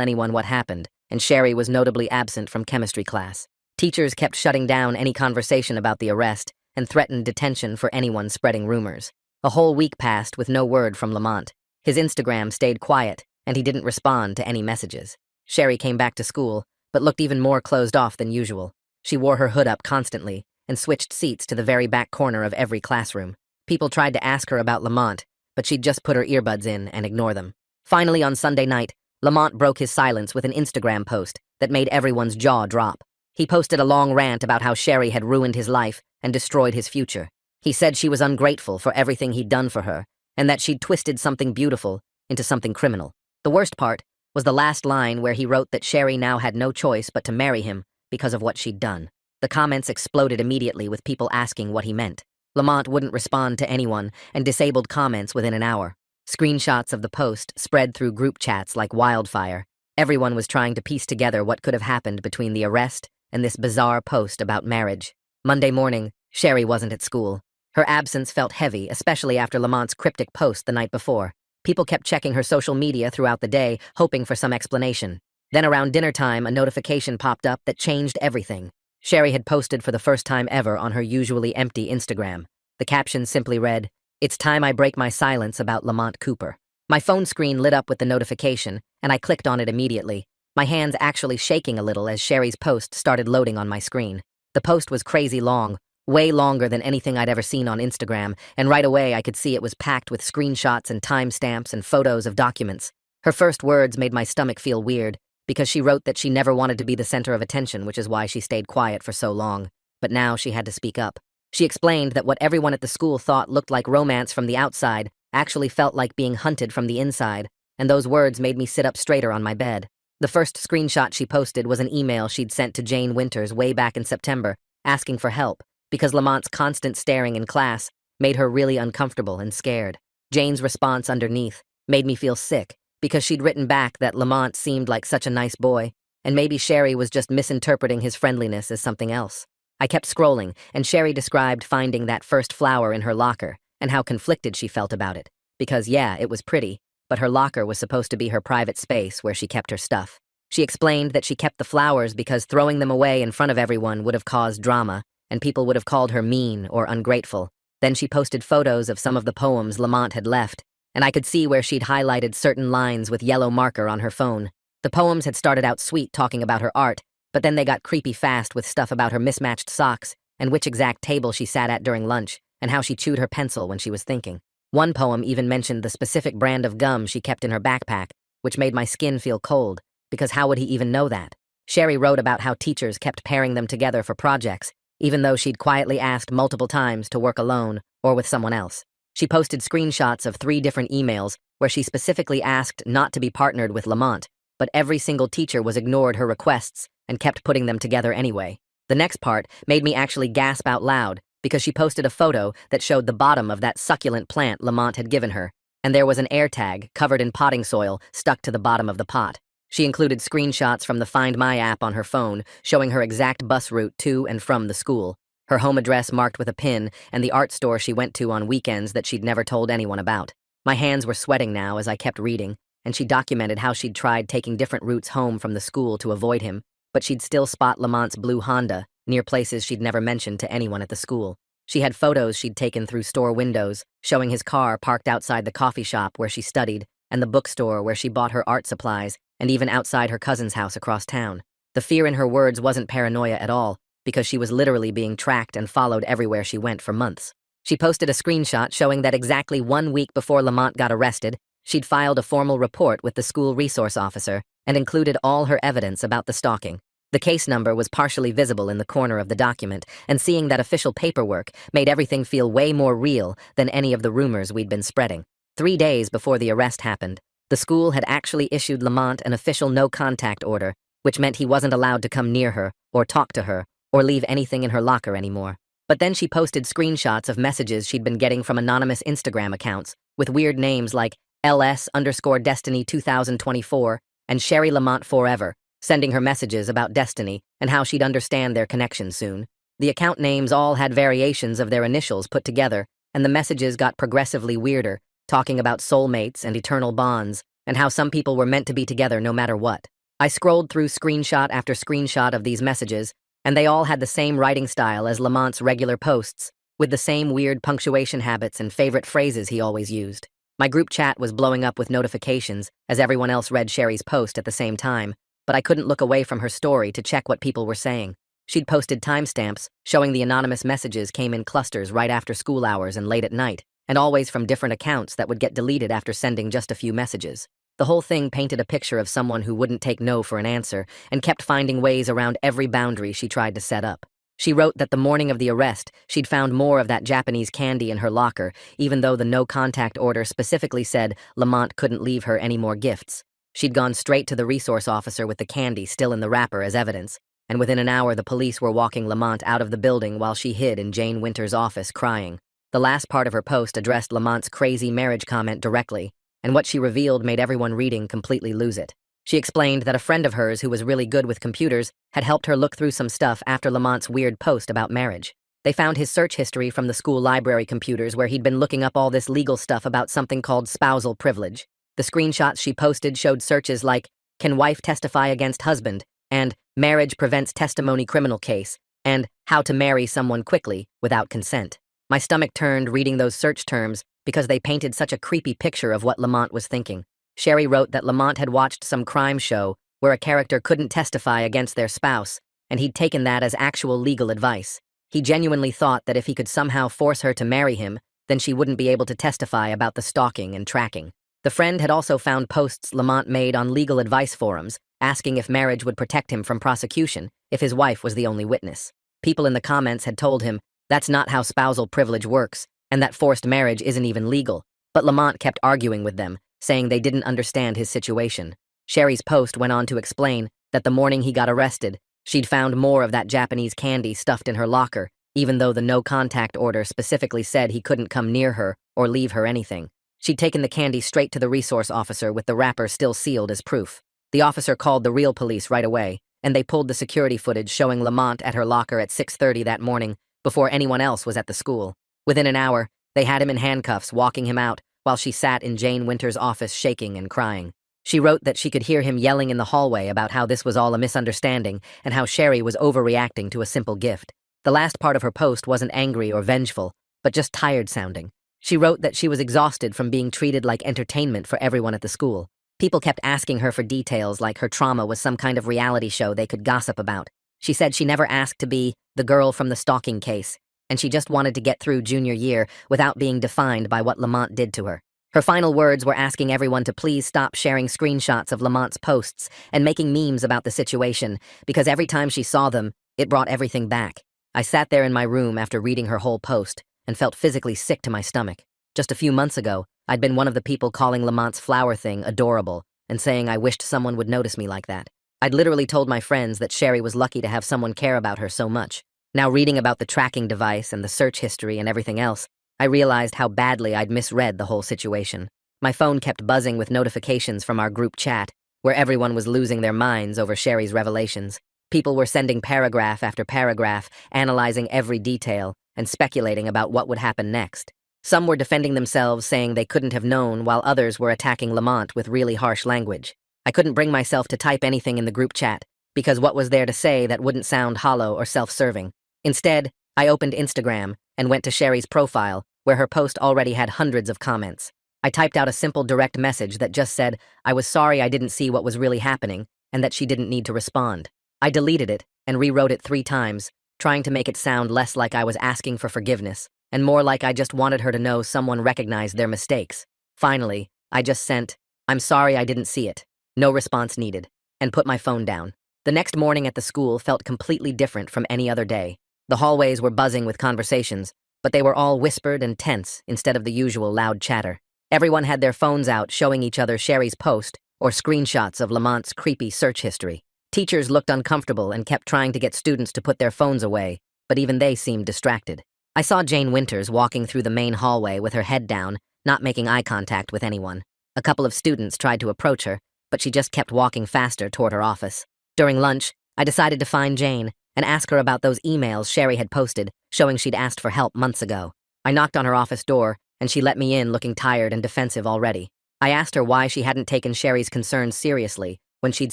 anyone what happened, and Sherry was notably absent from chemistry class. Teachers kept shutting down any conversation about the arrest and threatened detention for anyone spreading rumors. A whole week passed with no word from Lamont. His Instagram stayed quiet, and he didn't respond to any messages. Sherry came back to school, but looked even more closed off than usual. She wore her hood up constantly and switched seats to the very back corner of every classroom. People tried to ask her about Lamont, but she'd just put her earbuds in and ignore them. Finally, on Sunday night, Lamont broke his silence with an Instagram post that made everyone's jaw drop. He posted a long rant about how Sherry had ruined his life and destroyed his future. He said she was ungrateful for everything he'd done for her, and that she'd twisted something beautiful into something criminal. The worst part was the last line where he wrote that Sherry now had no choice but to marry him because of what she'd done. The comments exploded immediately with people asking what he meant. Lamont wouldn't respond to anyone and disabled comments within an hour. Screenshots of the post spread through group chats like wildfire. Everyone was trying to piece together what could have happened between the arrest and this bizarre post about marriage. Monday morning, Sherry wasn't at school. Her absence felt heavy, especially after Lamont's cryptic post the night before. People kept checking her social media throughout the day, hoping for some explanation. Then around dinner time, a notification popped up that changed everything. Sherry had posted for the first time ever on her usually empty Instagram. The caption simply read, "It's time I break my silence about Lamont Cooper." My phone screen lit up with the notification, and I clicked on it immediately, my hands actually shaking a little as Sherry's post started loading on my screen. The post was crazy long, way longer than anything I'd ever seen on Instagram, and right away I could see it was packed with screenshots and timestamps and photos of documents. Her first words made my stomach feel weird, because she wrote that she never wanted to be the center of attention, which is why she stayed quiet for so long. But now she had to speak up. She explained that what everyone at the school thought looked like romance from the outside actually felt like being hunted from the inside, and those words made me sit up straighter on my bed. The first screenshot she posted was an email she'd sent to Jane Winters way back in September, asking for help, because Lamont's constant staring in class made her really uncomfortable and scared. Jane's response underneath made me feel sick, because she'd written back that Lamont seemed like such a nice boy, and maybe Sherry was just misinterpreting his friendliness as something else. I kept scrolling, and Sherry described finding that first flower in her locker and how conflicted she felt about it. Because, yeah, it was pretty, but her locker was supposed to be her private space where she kept her stuff. She explained that she kept the flowers because throwing them away in front of everyone would have caused drama, and people would have called her mean or ungrateful. Then she posted photos of some of the poems Lamont had left, and I could see where she'd highlighted certain lines with yellow marker on her phone. The poems had started out sweet talking about her art, but then they got creepy fast with stuff about her mismatched socks and which exact table she sat at during lunch and how she chewed her pencil when she was thinking. One poem even mentioned the specific brand of gum she kept in her backpack, which made my skin feel cold, because how would he even know that? Sherry wrote about how teachers kept pairing them together for projects, even though she'd quietly asked multiple times to work alone or with someone else. She posted screenshots of 3 different emails where she specifically asked not to be partnered with Lamont, but every single teacher was ignored her requests and kept putting them together anyway. The next part made me actually gasp out loud because she posted a photo that showed the bottom of that succulent plant Lamont had given her, and there was an air tag covered in potting soil stuck to the bottom of the pot. She included screenshots from the Find My app on her phone showing her exact bus route to and from the school, her home address marked with a pin, and the art store she went to on weekends that she'd never told anyone about. My hands were sweating now as I kept reading, and she documented how she'd tried taking different routes home from the school to avoid him, but she'd still spot Lamont's blue Honda near places she'd never mentioned to anyone at the school. She had photos she'd taken through store windows, showing his car parked outside the coffee shop where she studied, and the bookstore where she bought her art supplies, and even outside her cousin's house across town. The fear in her words wasn't paranoia at all, because she was literally being tracked and followed everywhere she went for months. She posted a screenshot showing that exactly 1 week before Lamont got arrested, she'd filed a formal report with the school resource officer and included all her evidence about the stalking. The case number was partially visible in the corner of the document, and seeing that official paperwork made everything feel way more real than any of the rumors we'd been spreading. 3 days before the arrest happened, the school had actually issued Lamont an official no-contact order, which meant he wasn't allowed to come near her, or talk to her, or leave anything in her locker anymore. But then she posted screenshots of messages she'd been getting from anonymous Instagram accounts, with weird names like ls_Destiny 2024 and Sherry Lamont Forever, sending her messages about Destiny and how she'd understand their connection soon. The account names all had variations of their initials put together, and the messages got progressively weirder, talking about soulmates and eternal bonds, and how some people were meant to be together no matter what. I scrolled through screenshot after screenshot of these messages, and they all had the same writing style as Lamont's regular posts, with the same weird punctuation habits and favorite phrases he always used. My group chat was blowing up with notifications as everyone else read Sherry's post at the same time, but I couldn't look away from her story to check what people were saying. She'd posted timestamps showing the anonymous messages came in clusters right after school hours and late at night, and always from different accounts that would get deleted after sending just a few messages. The whole thing painted a picture of someone who wouldn't take no for an answer and kept finding ways around every boundary she tried to set up. She wrote that the morning of the arrest, she'd found more of that Japanese candy in her locker, even though the no-contact order specifically said Lamont couldn't leave her any more gifts. She'd gone straight to the resource officer with the candy still in the wrapper as evidence, and within an hour the police were walking Lamont out of the building while she hid in Jane Winter's office crying. The last part of her post addressed Lamont's crazy marriage comment directly, and what she revealed made everyone reading completely lose it. She explained that a friend of hers who was really good with computers had helped her look through some stuff after Lamont's weird post about marriage. They found his search history from the school library computers where he'd been looking up all this legal stuff about something called spousal privilege. The screenshots she posted showed searches like, "Can wife testify against husband?" and "Marriage prevents testimony criminal case," and "How to marry someone quickly without consent." My stomach turned reading those search terms because they painted such a creepy picture of what Lamont was thinking. Sherry wrote that Lamont had watched some crime show where a character couldn't testify against their spouse, and he'd taken that as actual legal advice. He genuinely thought that if he could somehow force her to marry him, then she wouldn't be able to testify about the stalking and tracking. The friend had also found posts Lamont made on legal advice forums, asking if marriage would protect him from prosecution if his wife was the only witness. People in the comments had told him that's not how spousal privilege works, and that forced marriage isn't even legal, but Lamont kept arguing with them, saying they didn't understand his situation. Sherry's post went on to explain that the morning he got arrested, she'd found more of that Japanese candy stuffed in her locker, even though the no-contact order specifically said he couldn't come near her or leave her anything. She'd taken the candy straight to the resource officer with the wrapper still sealed as proof. The officer called the real police right away, and they pulled the security footage showing Lamont at her locker at 6:30 that morning, before anyone else was at the school. Within an hour, they had him in handcuffs, walking him out, while she sat in Jane Winter's office shaking and crying. She wrote that she could hear him yelling in the hallway about how this was all a misunderstanding and how Sherry was overreacting to a simple gift. The last part of her post wasn't angry or vengeful, but just tired-sounding. She wrote that she was exhausted from being treated like entertainment for everyone at the school. People kept asking her for details like her trauma was some kind of reality show they could gossip about. She said she never asked to be the girl from the stalking case, and she just wanted to get through junior year without being defined by what Lamont did to her. Her final words were asking everyone to please stop sharing screenshots of Lamont's posts and making memes about the situation, because every time she saw them, it brought everything back. I sat there in my room after reading her whole post and felt physically sick to my stomach. Just a few months ago, I'd been one of the people calling Lamont's flower thing adorable and saying I wished someone would notice me like that. I'd literally told my friends that Sherry was lucky to have someone care about her so much. Now reading about the tracking device and the search history and everything else, I realized how badly I'd misread the whole situation. My phone kept buzzing with notifications from our group chat, where everyone was losing their minds over Sherry's revelations. People were sending paragraph after paragraph, analyzing every detail, and speculating about what would happen next. Some were defending themselves, saying they couldn't have known, while others were attacking Lamont with really harsh language. I couldn't bring myself to type anything in the group chat, because what was there to say that wouldn't sound hollow or self-serving? Instead, I opened Instagram and went to Sherry's profile, where her post already had hundreds of comments. I typed out a simple direct message that just said I was sorry I didn't see what was really happening and that she didn't need to respond. I deleted it and rewrote it 3 times, trying to make it sound less like I was asking for forgiveness and more like I just wanted her to know someone recognized their mistakes. Finally, I just sent, "I'm sorry I didn't see it. No response needed," and put my phone down. The next morning at the school felt completely different from any other day. The hallways were buzzing with conversations, but they were all whispered and tense instead of the usual loud chatter. Everyone had their phones out showing each other Sherry's post or screenshots of Lamont's creepy search history. Teachers looked uncomfortable and kept trying to get students to put their phones away, but even they seemed distracted. I saw Jane Winters walking through the main hallway with her head down, not making eye contact with anyone. A couple of students tried to approach her, but she just kept walking faster toward her office. During lunch, I decided to find Jane and ask her about those emails Sherry had posted showing she'd asked for help months ago. I knocked on her office door, and she let me in looking tired and defensive already. I asked her why she hadn't taken Sherry's concerns seriously when she'd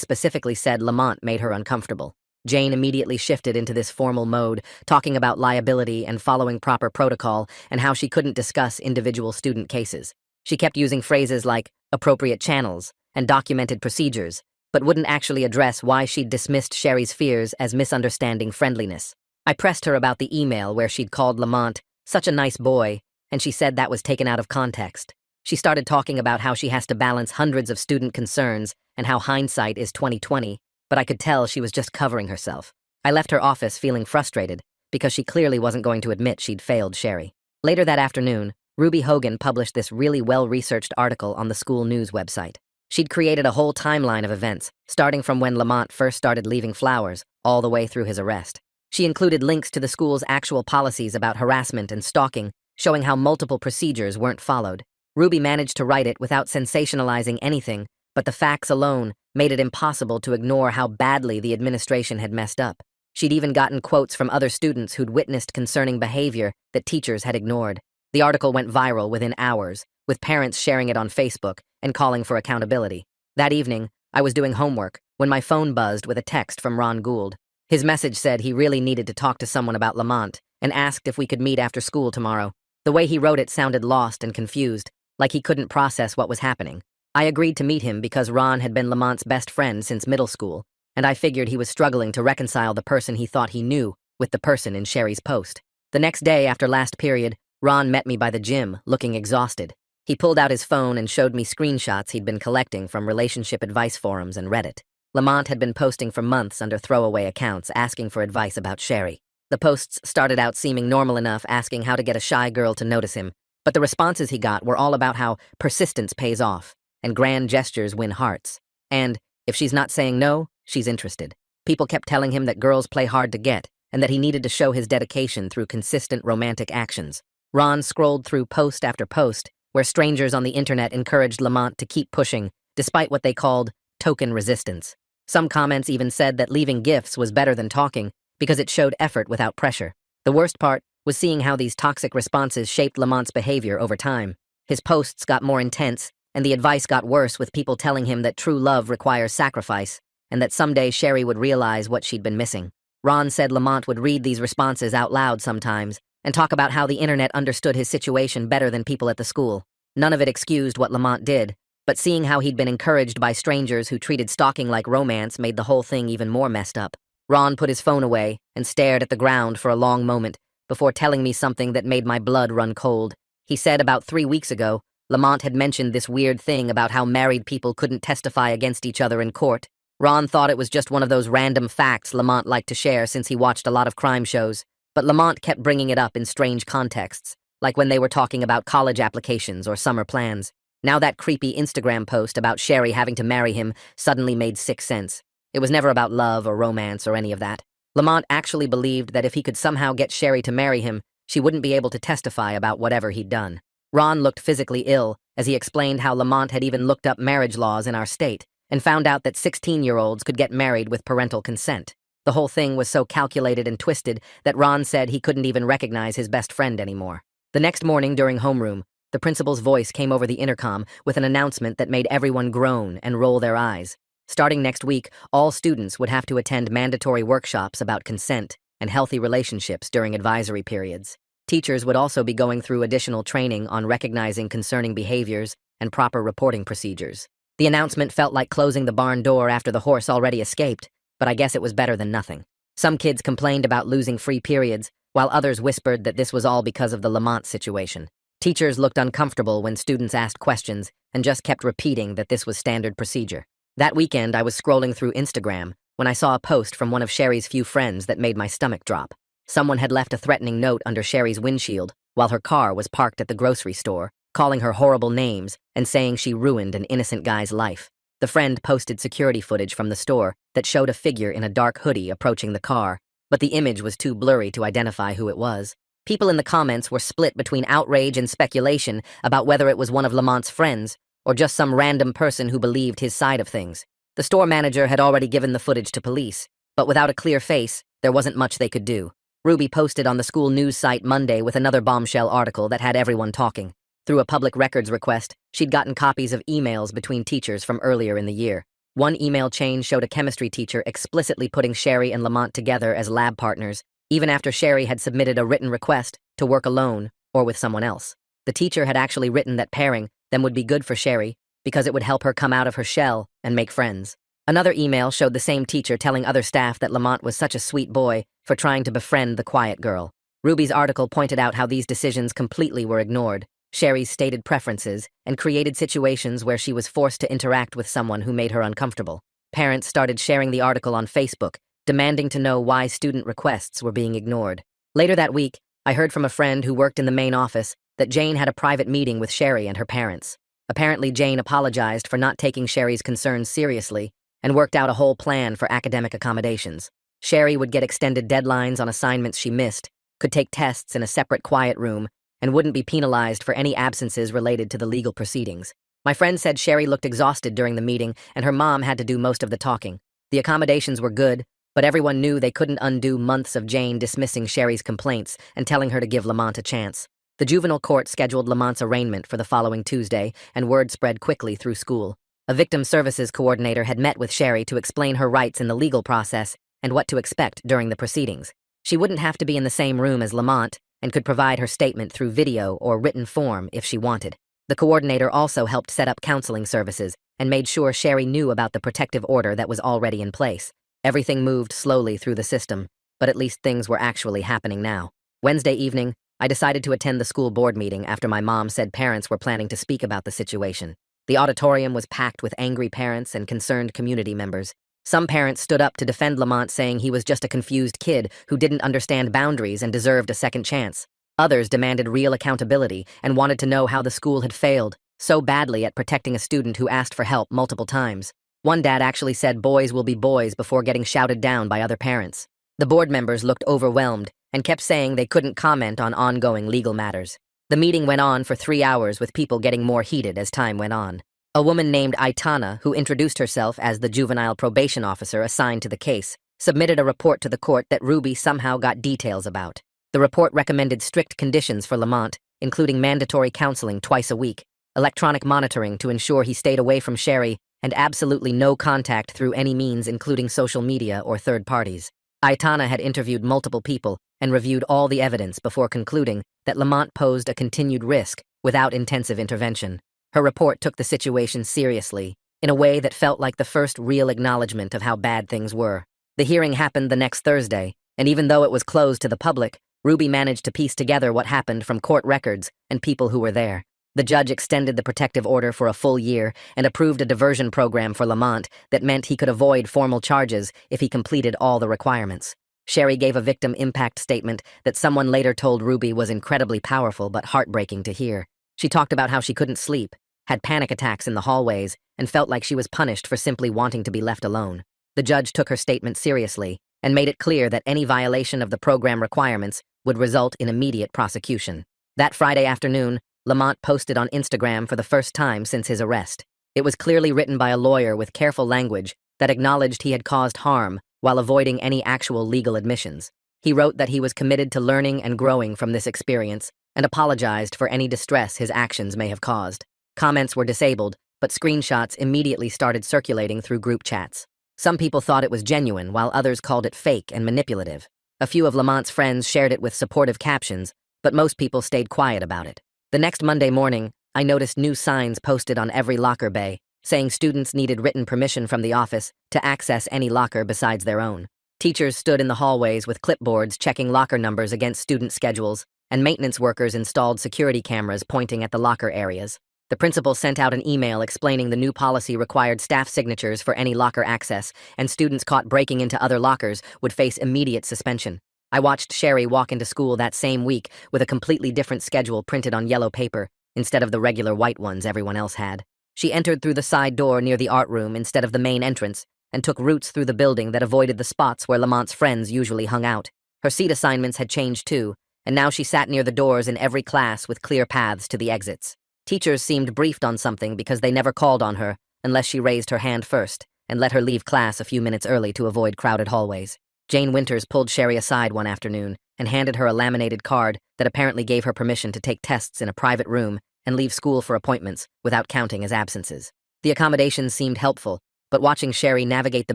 specifically said Lamont made her uncomfortable. Jane immediately shifted into this formal mode, talking about liability and following proper protocol and how she couldn't discuss individual student cases. She kept using phrases like appropriate channels and documented procedures, but wouldn't actually address why she'd dismissed Sherry's fears as misunderstanding friendliness. I pressed her about the email where she'd called Lamont such a nice boy, and she said that was taken out of context. She started talking about how she has to balance hundreds of student concerns and how hindsight is 20/20, but I could tell she was just covering herself. I left her office feeling frustrated because she clearly wasn't going to admit she'd failed Sherry. Later that afternoon, Ruby Hogan published this really well-researched article on the school news website. She'd created a whole timeline of events, starting from when Lamont first started leaving flowers, all the way through his arrest. She included links to the school's actual policies about harassment and stalking, showing how multiple procedures weren't followed. Ruby managed to write it without sensationalizing anything, but the facts alone made it impossible to ignore how badly the administration had messed up. She'd even gotten quotes from other students who'd witnessed concerning behavior that teachers had ignored. The article went viral within hours, with parents sharing it on Facebook and calling for accountability. That evening, I was doing homework when my phone buzzed with a text from Ron Gould. His message said he really needed to talk to someone about Lamont and asked if we could meet after school tomorrow. The way he wrote it sounded lost and confused, like he couldn't process what was happening. I agreed to meet him because Ron had been Lamont's best friend since middle school, and I figured he was struggling to reconcile the person he thought he knew with the person in Sherry's post. The next day after last period, Ron met me by the gym, looking exhausted. He pulled out his phone and showed me screenshots he'd been collecting from relationship advice forums and Reddit. Lamont had been posting for months under throwaway accounts asking for advice about Sherry. The posts started out seeming normal enough, asking how to get a shy girl to notice him, but the responses he got were all about how persistence pays off, and grand gestures win hearts. And, if she's not saying no, she's interested. People kept telling him that girls play hard to get, and that he needed to show his dedication through consistent romantic actions. Ron scrolled through post after post, where strangers on the internet encouraged Lamont to keep pushing, despite what they called token resistance. Some comments even said that leaving gifts was better than talking, because it showed effort without pressure. The worst part was seeing how these toxic responses shaped Lamont's behavior over time. His posts got more intense, and the advice got worse, with people telling him that true love requires sacrifice, and that someday Sherry would realize what she'd been missing. Ron said Lamont would read these responses out loud sometimes, and talk about how the internet understood his situation better than people at the school. None of it excused what Lamont did, but seeing how he'd been encouraged by strangers who treated stalking like romance made the whole thing even more messed up. Ron put his phone away and stared at the ground for a long moment before telling me something that made my blood run cold. He said about 3 weeks ago, Lamont had mentioned this weird thing about how married people couldn't testify against each other in court. Ron thought it was just one of those random facts Lamont liked to share since he watched a lot of crime shows, but Lamont kept bringing it up in strange contexts, like when they were talking about college applications or summer plans. Now that creepy Instagram post about Sherry having to marry him suddenly made sick sense. It was never about love or romance or any of that. Lamont actually believed that if he could somehow get Sherry to marry him, she wouldn't be able to testify about whatever he'd done. Ron looked physically ill as he explained how Lamont had even looked up marriage laws in our state and found out that 16-year-olds could get married with parental consent. The whole thing was so calculated and twisted that Ron said he couldn't even recognize his best friend anymore. The next morning during homeroom, the principal's voice came over the intercom with an announcement that made everyone groan and roll their eyes. Starting next week, all students would have to attend mandatory workshops about consent and healthy relationships during advisory periods. Teachers would also be going through additional training on recognizing concerning behaviors and proper reporting procedures. The announcement felt like closing the barn door after the horse already escaped, but I guess it was better than nothing. Some kids complained about losing free periods, while others whispered that this was all because of the Lamont situation. Teachers looked uncomfortable when students asked questions and just kept repeating that this was standard procedure. That weekend, I was scrolling through Instagram when I saw a post from one of Sherry's few friends that made my stomach drop. Someone had left a threatening note under Sherry's windshield while her car was parked at the grocery store, calling her horrible names and saying she ruined an innocent guy's life. The friend posted security footage from the store that showed a figure in a dark hoodie approaching the car, but the image was too blurry to identify who it was. People in the comments were split between outrage and speculation about whether it was one of Lamont's friends or just some random person who believed his side of things. The store manager had already given the footage to police, but without a clear face, there wasn't much they could do. Ruby posted on the school news site Monday with another bombshell article that had everyone talking. Through a public records request, She'd gotten copies of emails between teachers from earlier in the year. One email chain showed a chemistry teacher explicitly putting Sherry and Lamont together as lab partners, even after Sherry had submitted a written request to work alone or with someone else. The teacher had actually written that pairing them would be good for Sherry because it would help her come out of her shell and make friends. Another email showed the same teacher telling other staff that Lamont was such a sweet boy for trying to befriend the quiet girl. Ruby's article pointed out how these decisions completely were ignored, Sherry's stated preferences, and created situations where she was forced to interact with someone who made her uncomfortable. Parents started sharing the article on Facebook, demanding to know why student requests were being ignored. Later that week, I heard from a friend who worked in the main office that Jane had a private meeting with Sherry and her parents. Apparently, Jane apologized for not taking Sherry's concerns seriously and worked out a whole plan for academic accommodations. Sherry would get extended deadlines on assignments she missed, could take tests in a separate quiet room, and wouldn't be penalized for any absences related to the legal proceedings. My friend said Sherry looked exhausted during the meeting, and her mom had to do most of the talking. The accommodations were good, but everyone knew they couldn't undo months of Jane dismissing Sherry's complaints and telling her to give Lamont a chance. The juvenile court scheduled Lamont's arraignment for the following Tuesday, and word spread quickly through school. A victim services coordinator had met with Sherry to explain her rights in the legal process and what to expect during the proceedings. She wouldn't have to be in the same room as Lamont and could provide her statement through video or written form if she wanted. The coordinator also helped set up counseling services and made sure Sherry knew about the protective order that was already in place. Everything moved slowly through the system, but at least things were actually happening now. Wednesday evening, I decided to attend the school board meeting after my mom said parents were planning to speak about the situation. The auditorium was packed with angry parents and concerned community members. Some parents stood up to defend Lamont, saying he was just a confused kid who didn't understand boundaries and deserved a second chance. Others demanded real accountability and wanted to know how the school had failed so badly at protecting a student who asked for help multiple times. One dad actually said boys will be boys before getting shouted down by other parents. The board members looked overwhelmed and kept saying they couldn't comment on ongoing legal matters. The meeting went on for 3 hours with people getting more heated as time went on. A woman named Aitana, who introduced herself as the juvenile probation officer assigned to the case, submitted a report to the court that Ruby somehow got details about. The report recommended strict conditions for Lamont, including mandatory counseling twice a week, electronic monitoring to ensure he stayed away from Sherry, and absolutely no contact through any means including social media or third parties. Aitana had interviewed multiple people and reviewed all the evidence before concluding that Lamont posed a continued risk without intensive intervention. Her report took the situation seriously, in a way that felt like the first real acknowledgement of how bad things were. The hearing happened the next Thursday, and even though it was closed to the public, Ruby managed to piece together what happened from court records and people who were there. The judge extended the protective order for a full year and approved a diversion program for Lamont that meant he could avoid formal charges if he completed all the requirements. Sherry gave a victim impact statement that someone later told Ruby was incredibly powerful but heartbreaking to hear. She talked about how she couldn't sleep, had panic attacks in the hallways, and felt like she was punished for simply wanting to be left alone. The judge took her statement seriously and made it clear that any violation of the program requirements would result in immediate prosecution. That Friday afternoon, Lamont posted on Instagram for the first time since his arrest. It was clearly written by a lawyer with careful language that acknowledged he had caused harm while avoiding any actual legal admissions. He wrote that he was committed to learning and growing from this experience and apologized for any distress his actions may have caused. Comments were disabled, but screenshots immediately started circulating through group chats. Some people thought it was genuine, while others called it fake and manipulative. A few of Lamont's friends shared it with supportive captions, but most people stayed quiet about it. The next Monday morning, I noticed new signs posted on every locker bay, saying students needed written permission from the office to access any locker besides their own. Teachers stood in the hallways with clipboards checking locker numbers against student schedules, and maintenance workers installed security cameras pointing at the locker areas. The principal sent out an email explaining the new policy required staff signatures for any locker access, and students caught breaking into other lockers would face immediate suspension. I watched Sherry walk into school that same week with a completely different schedule printed on yellow paper instead of the regular white ones everyone else had. She entered through the side door near the art room instead of the main entrance and took routes through the building that avoided the spots where Lamont's friends usually hung out. Her seat assignments had changed too, and now she sat near the doors in every class with clear paths to the exits. Teachers seemed briefed on something because they never called on her unless she raised her hand first and let her leave class a few minutes early to avoid crowded hallways. Jane Winters pulled Sherry aside one afternoon and handed her a laminated card that apparently gave her permission to take tests in a private room and leave school for appointments without counting as absences. The accommodations seemed helpful, but watching Sherry navigate the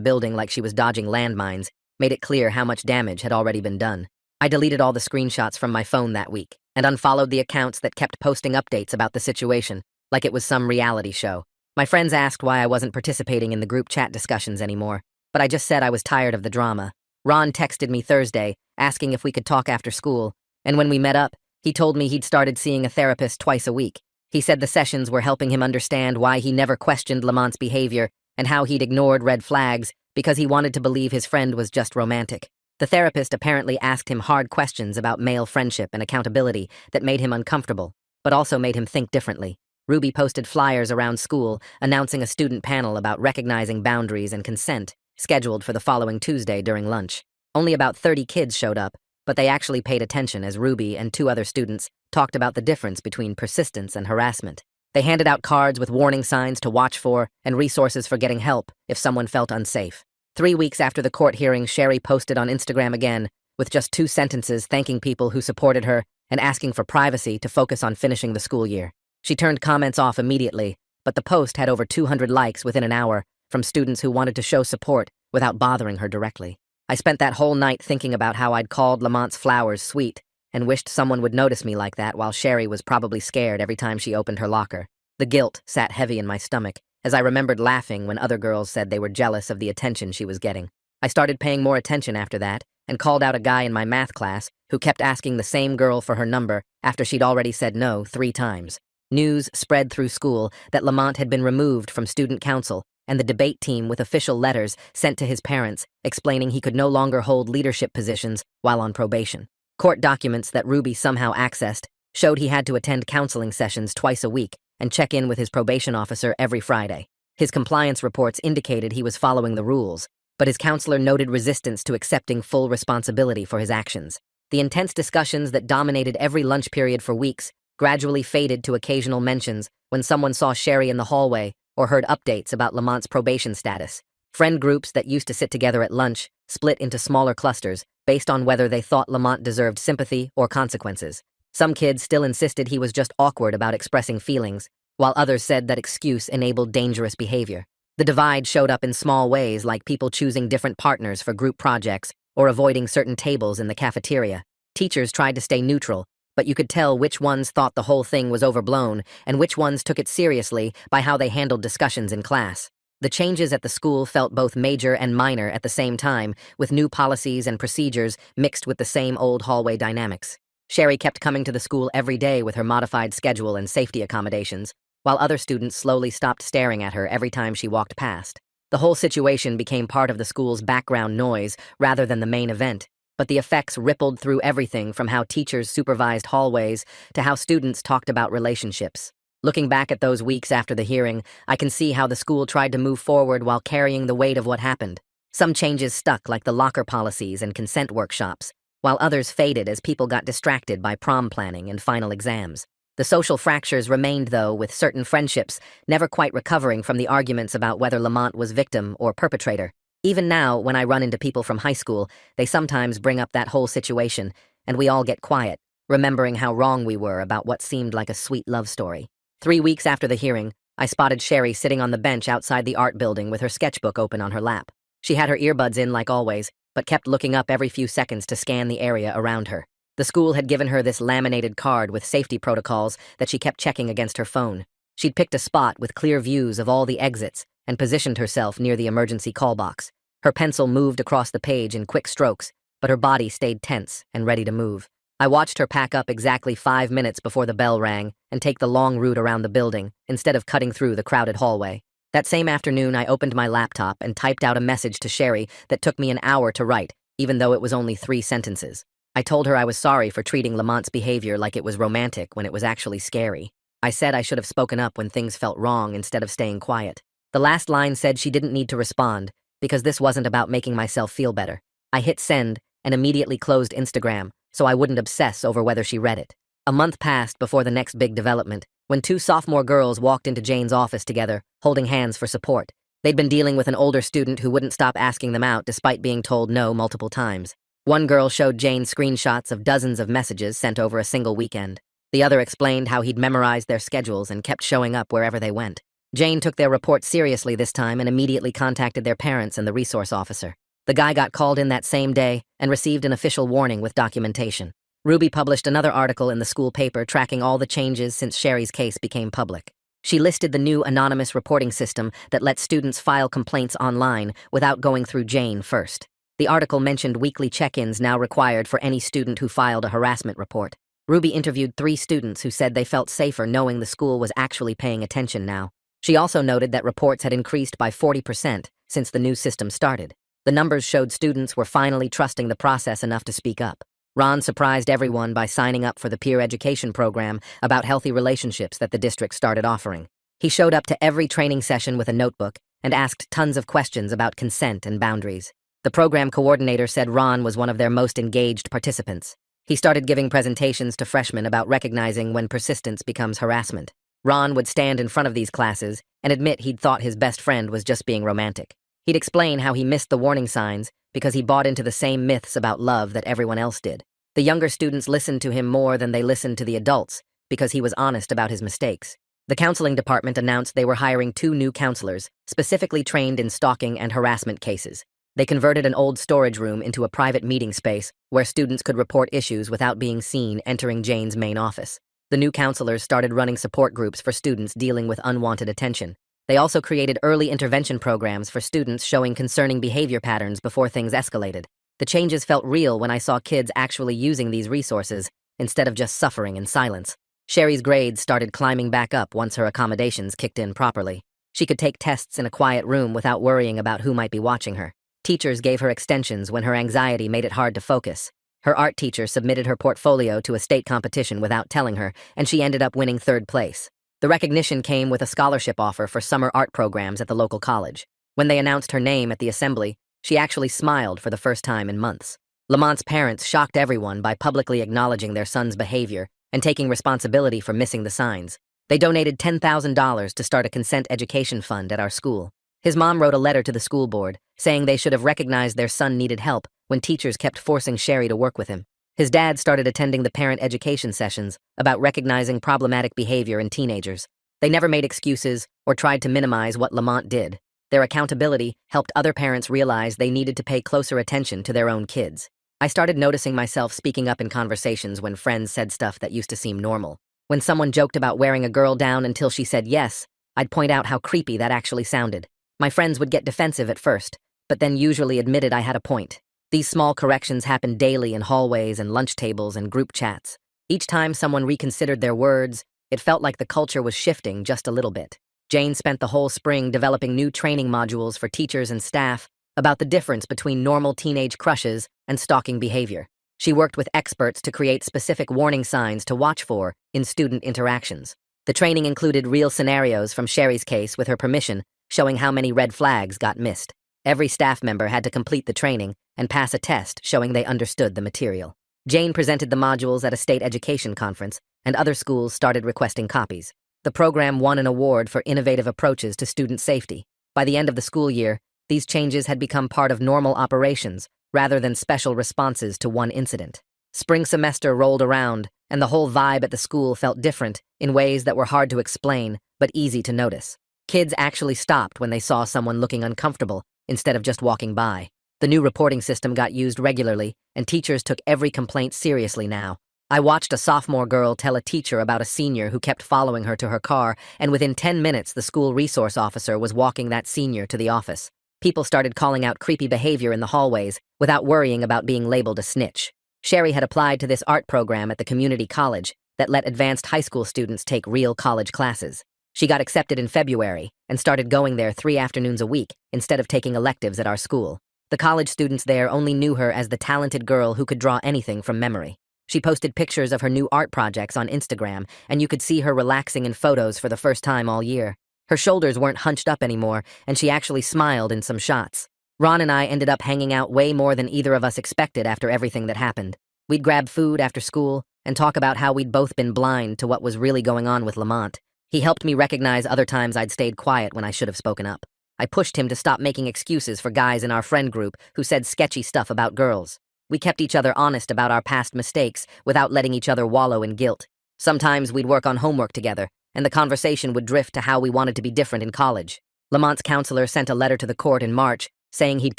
building like she was dodging landmines made it clear how much damage had already been done. I deleted all the screenshots from my phone that week and unfollowed the accounts that kept posting updates about the situation, like it was some reality show. My friends asked why I wasn't participating in the group chat discussions anymore, but I just said I was tired of the drama. Ron texted me Thursday, asking if we could talk after school, and when we met up, he told me he'd started seeing a therapist twice a week. He said the sessions were helping him understand why he never questioned Lamont's behavior and how he'd ignored red flags because he wanted to believe his friend was just romantic. The therapist apparently asked him hard questions about male friendship and accountability that made him uncomfortable, but also made him think differently. Ruby posted flyers around school announcing a student panel about recognizing boundaries and consent, scheduled for the following Tuesday during lunch. Only about 30 kids showed up, but they actually paid attention as Ruby and two other students talked about the difference between persistence and harassment. They handed out cards with warning signs to watch for and resources for getting help if someone felt unsafe. 3 weeks after the court hearing, Sherry posted on Instagram again, with just 2 sentences thanking people who supported her and asking for privacy to focus on finishing the school year. She turned comments off immediately, but the post had over 200 likes within an hour from students who wanted to show support without bothering her directly. I spent that whole night thinking about how I'd called Lamont's flowers sweet and wished someone would notice me like that while Sherry was probably scared every time she opened her locker. The guilt sat heavy in my stomach as I remembered laughing when other girls said they were jealous of the attention she was getting. I started paying more attention after that and called out a guy in my math class who kept asking the same girl for her number after she'd already said no 3 times. News spread through school that Lamont had been removed from student council and the debate team with official letters sent to his parents explaining he could no longer hold leadership positions while on probation. Court documents that Ruby somehow accessed showed he had to attend counseling sessions twice a week and check in with his probation officer every Friday. His compliance reports indicated he was following the rules, but his counselor noted resistance to accepting full responsibility for his actions. The intense discussions that dominated every lunch period for weeks gradually faded to occasional mentions when someone saw Sherry in the hallway or heard updates about Lamont's probation status. Friend groups that used to sit together at lunch split into smaller clusters based on whether they thought Lamont deserved sympathy or consequences. Some kids still insisted he was just awkward about expressing feelings, while others said that excuse enabled dangerous behavior. The divide showed up in small ways, like people choosing different partners for group projects or avoiding certain tables in the cafeteria. Teachers tried to stay neutral, but you could tell which ones thought the whole thing was overblown and which ones took it seriously by how they handled discussions in class. The changes at the school felt both major and minor at the same time, with new policies and procedures mixed with the same old hallway dynamics. Sherry kept coming to the school every day with her modified schedule and safety accommodations, while other students slowly stopped staring at her every time she walked past. The whole situation became part of the school's background noise rather than the main event, but the effects rippled through everything from how teachers supervised hallways to how students talked about relationships. Looking back at those weeks after the hearing, I can see how the school tried to move forward while carrying the weight of what happened. Some changes stuck, like the locker policies and consent workshops, while others faded as people got distracted by prom planning and final exams. The social fractures remained, though, with certain friendships never quite recovering from the arguments about whether Lamont was victim or perpetrator. Even now, when I run into people from high school, they sometimes bring up that whole situation, and we all get quiet, remembering how wrong we were about what seemed like a sweet love story. 3 weeks after the hearing, I spotted Sherry sitting on the bench outside the art building with her sketchbook open on her lap. She had her earbuds in like always, but kept looking up every few seconds to scan the area around her. The school had given her this laminated card with safety protocols that she kept checking against her phone. She'd picked a spot with clear views of all the exits and positioned herself near the emergency call box. Her pencil moved across the page in quick strokes, but her body stayed tense and ready to move. I watched her pack up exactly 5 minutes before the bell rang and take the long route around the building instead of cutting through the crowded hallway. That same afternoon, I opened my laptop and typed out a message to Sherry that took me an hour to write, even though it was only 3 sentences. I told her I was sorry for treating Lamont's behavior like it was romantic when it was actually scary. I said I should have spoken up when things felt wrong instead of staying quiet. The last line said she didn't need to respond because this wasn't about making myself feel better. I hit send and immediately closed Instagram so I wouldn't obsess over whether she read it. A month passed before the next big development, when 2 sophomore girls walked into Jane's office together, holding hands for support. They'd been dealing with an older student who wouldn't stop asking them out despite being told no multiple times. One girl showed Jane screenshots of dozens of messages sent over a single weekend. The other explained how he'd memorized their schedules and kept showing up wherever they went. Jane took their report seriously this time and immediately contacted their parents and the resource officer. The guy got called in that same day and received an official warning with documentation. Ruby published another article in the school paper tracking all the changes since Sherry's case became public. She listed the new anonymous reporting system that lets students file complaints online without going through Jane first. The article mentioned weekly check-ins now required for any student who filed a harassment report. Ruby interviewed 3 students who said they felt safer knowing the school was actually paying attention now. She also noted that reports had increased by 40% since the new system started. The numbers showed students were finally trusting the process enough to speak up. Ron surprised everyone by signing up for the peer education program about healthy relationships that the district started offering. He showed up to every training session with a notebook and asked tons of questions about consent and boundaries. The program coordinator said Ron was one of their most engaged participants. He started giving presentations to freshmen about recognizing when persistence becomes harassment. Ron would stand in front of these classes and admit he'd thought his best friend was just being romantic. He'd explain how he missed the warning signs because he bought into the same myths about love that everyone else did. The younger students listened to him more than they listened to the adults because he was honest about his mistakes. The counseling department announced they were hiring 2 new counselors, specifically trained in stalking and harassment cases. They converted an old storage room into a private meeting space where students could report issues without being seen entering Jane's main office. The new counselors started running support groups for students dealing with unwanted attention. They also created early intervention programs for students showing concerning behavior patterns before things escalated. The changes felt real when I saw kids actually using these resources instead of just suffering in silence. Sherry's grades started climbing back up once her accommodations kicked in properly. She could take tests in a quiet room without worrying about who might be watching her. Teachers gave her extensions when her anxiety made it hard to focus. Her art teacher submitted her portfolio to a state competition without telling her, and she ended up winning 3rd place. The recognition came with a scholarship offer for summer art programs at the local college. When they announced her name at the assembly, she actually smiled for the first time in months. Lamont's parents shocked everyone by publicly acknowledging their son's behavior and taking responsibility for missing the signs. They donated $10,000 to start a consent education fund at our school. His mom wrote a letter to the school board, saying they should have recognized their son needed help when teachers kept forcing Sherry to work with him. His dad started attending the parent education sessions about recognizing problematic behavior in teenagers. They never made excuses or tried to minimize what Lamont did. Their accountability helped other parents realize they needed to pay closer attention to their own kids. I started noticing myself speaking up in conversations when friends said stuff that used to seem normal. When someone joked about wearing a girl down until she said yes, I'd point out how creepy that actually sounded. My friends would get defensive at first, but then usually admitted I had a point. These small corrections happened daily in hallways and lunch tables and group chats. Each time someone reconsidered their words, it felt like the culture was shifting just a little bit. Jane spent the whole spring developing new training modules for teachers and staff about the difference between normal teenage crushes and stalking behavior. She worked with experts to create specific warning signs to watch for in student interactions. The training included real scenarios from Sherry's case with her permission, showing how many red flags got missed. Every staff member had to complete the training and pass a test showing they understood the material. Jane presented the modules at a state education conference, and other schools started requesting copies. The program won an award for innovative approaches to student safety. By the end of the school year, these changes had become part of normal operations rather than special responses to one incident. Spring semester rolled around, and the whole vibe at the school felt different in ways that were hard to explain but easy to notice. Kids actually stopped when they saw someone looking uncomfortable instead of just walking by. The new reporting system got used regularly, and teachers took every complaint seriously now. I watched a sophomore girl tell a teacher about a senior who kept following her to her car, and within 10 minutes the school resource officer was walking that senior to the office. People started calling out creepy behavior in the hallways without worrying about being labeled a snitch. Sherry had applied to this art program at the community college that let advanced high school students take real college classes. She got accepted in February and started going there 3 afternoons a week instead of taking electives at our school. The college students there only knew her as the talented girl who could draw anything from memory. She posted pictures of her new art projects on Instagram, and you could see her relaxing in photos for the first time all year. Her shoulders weren't hunched up anymore, and she actually smiled in some shots. Ron and I ended up hanging out way more than either of us expected after everything that happened. We'd grab food after school and talk about how we'd both been blind to what was really going on with Lamont. He helped me recognize other times I'd stayed quiet when I should have spoken up. I pushed him to stop making excuses for guys in our friend group who said sketchy stuff about girls. We kept each other honest about our past mistakes without letting each other wallow in guilt. Sometimes we'd work on homework together, and the conversation would drift to how we wanted to be different in college. Lamont's counselor sent a letter to the court in March saying he'd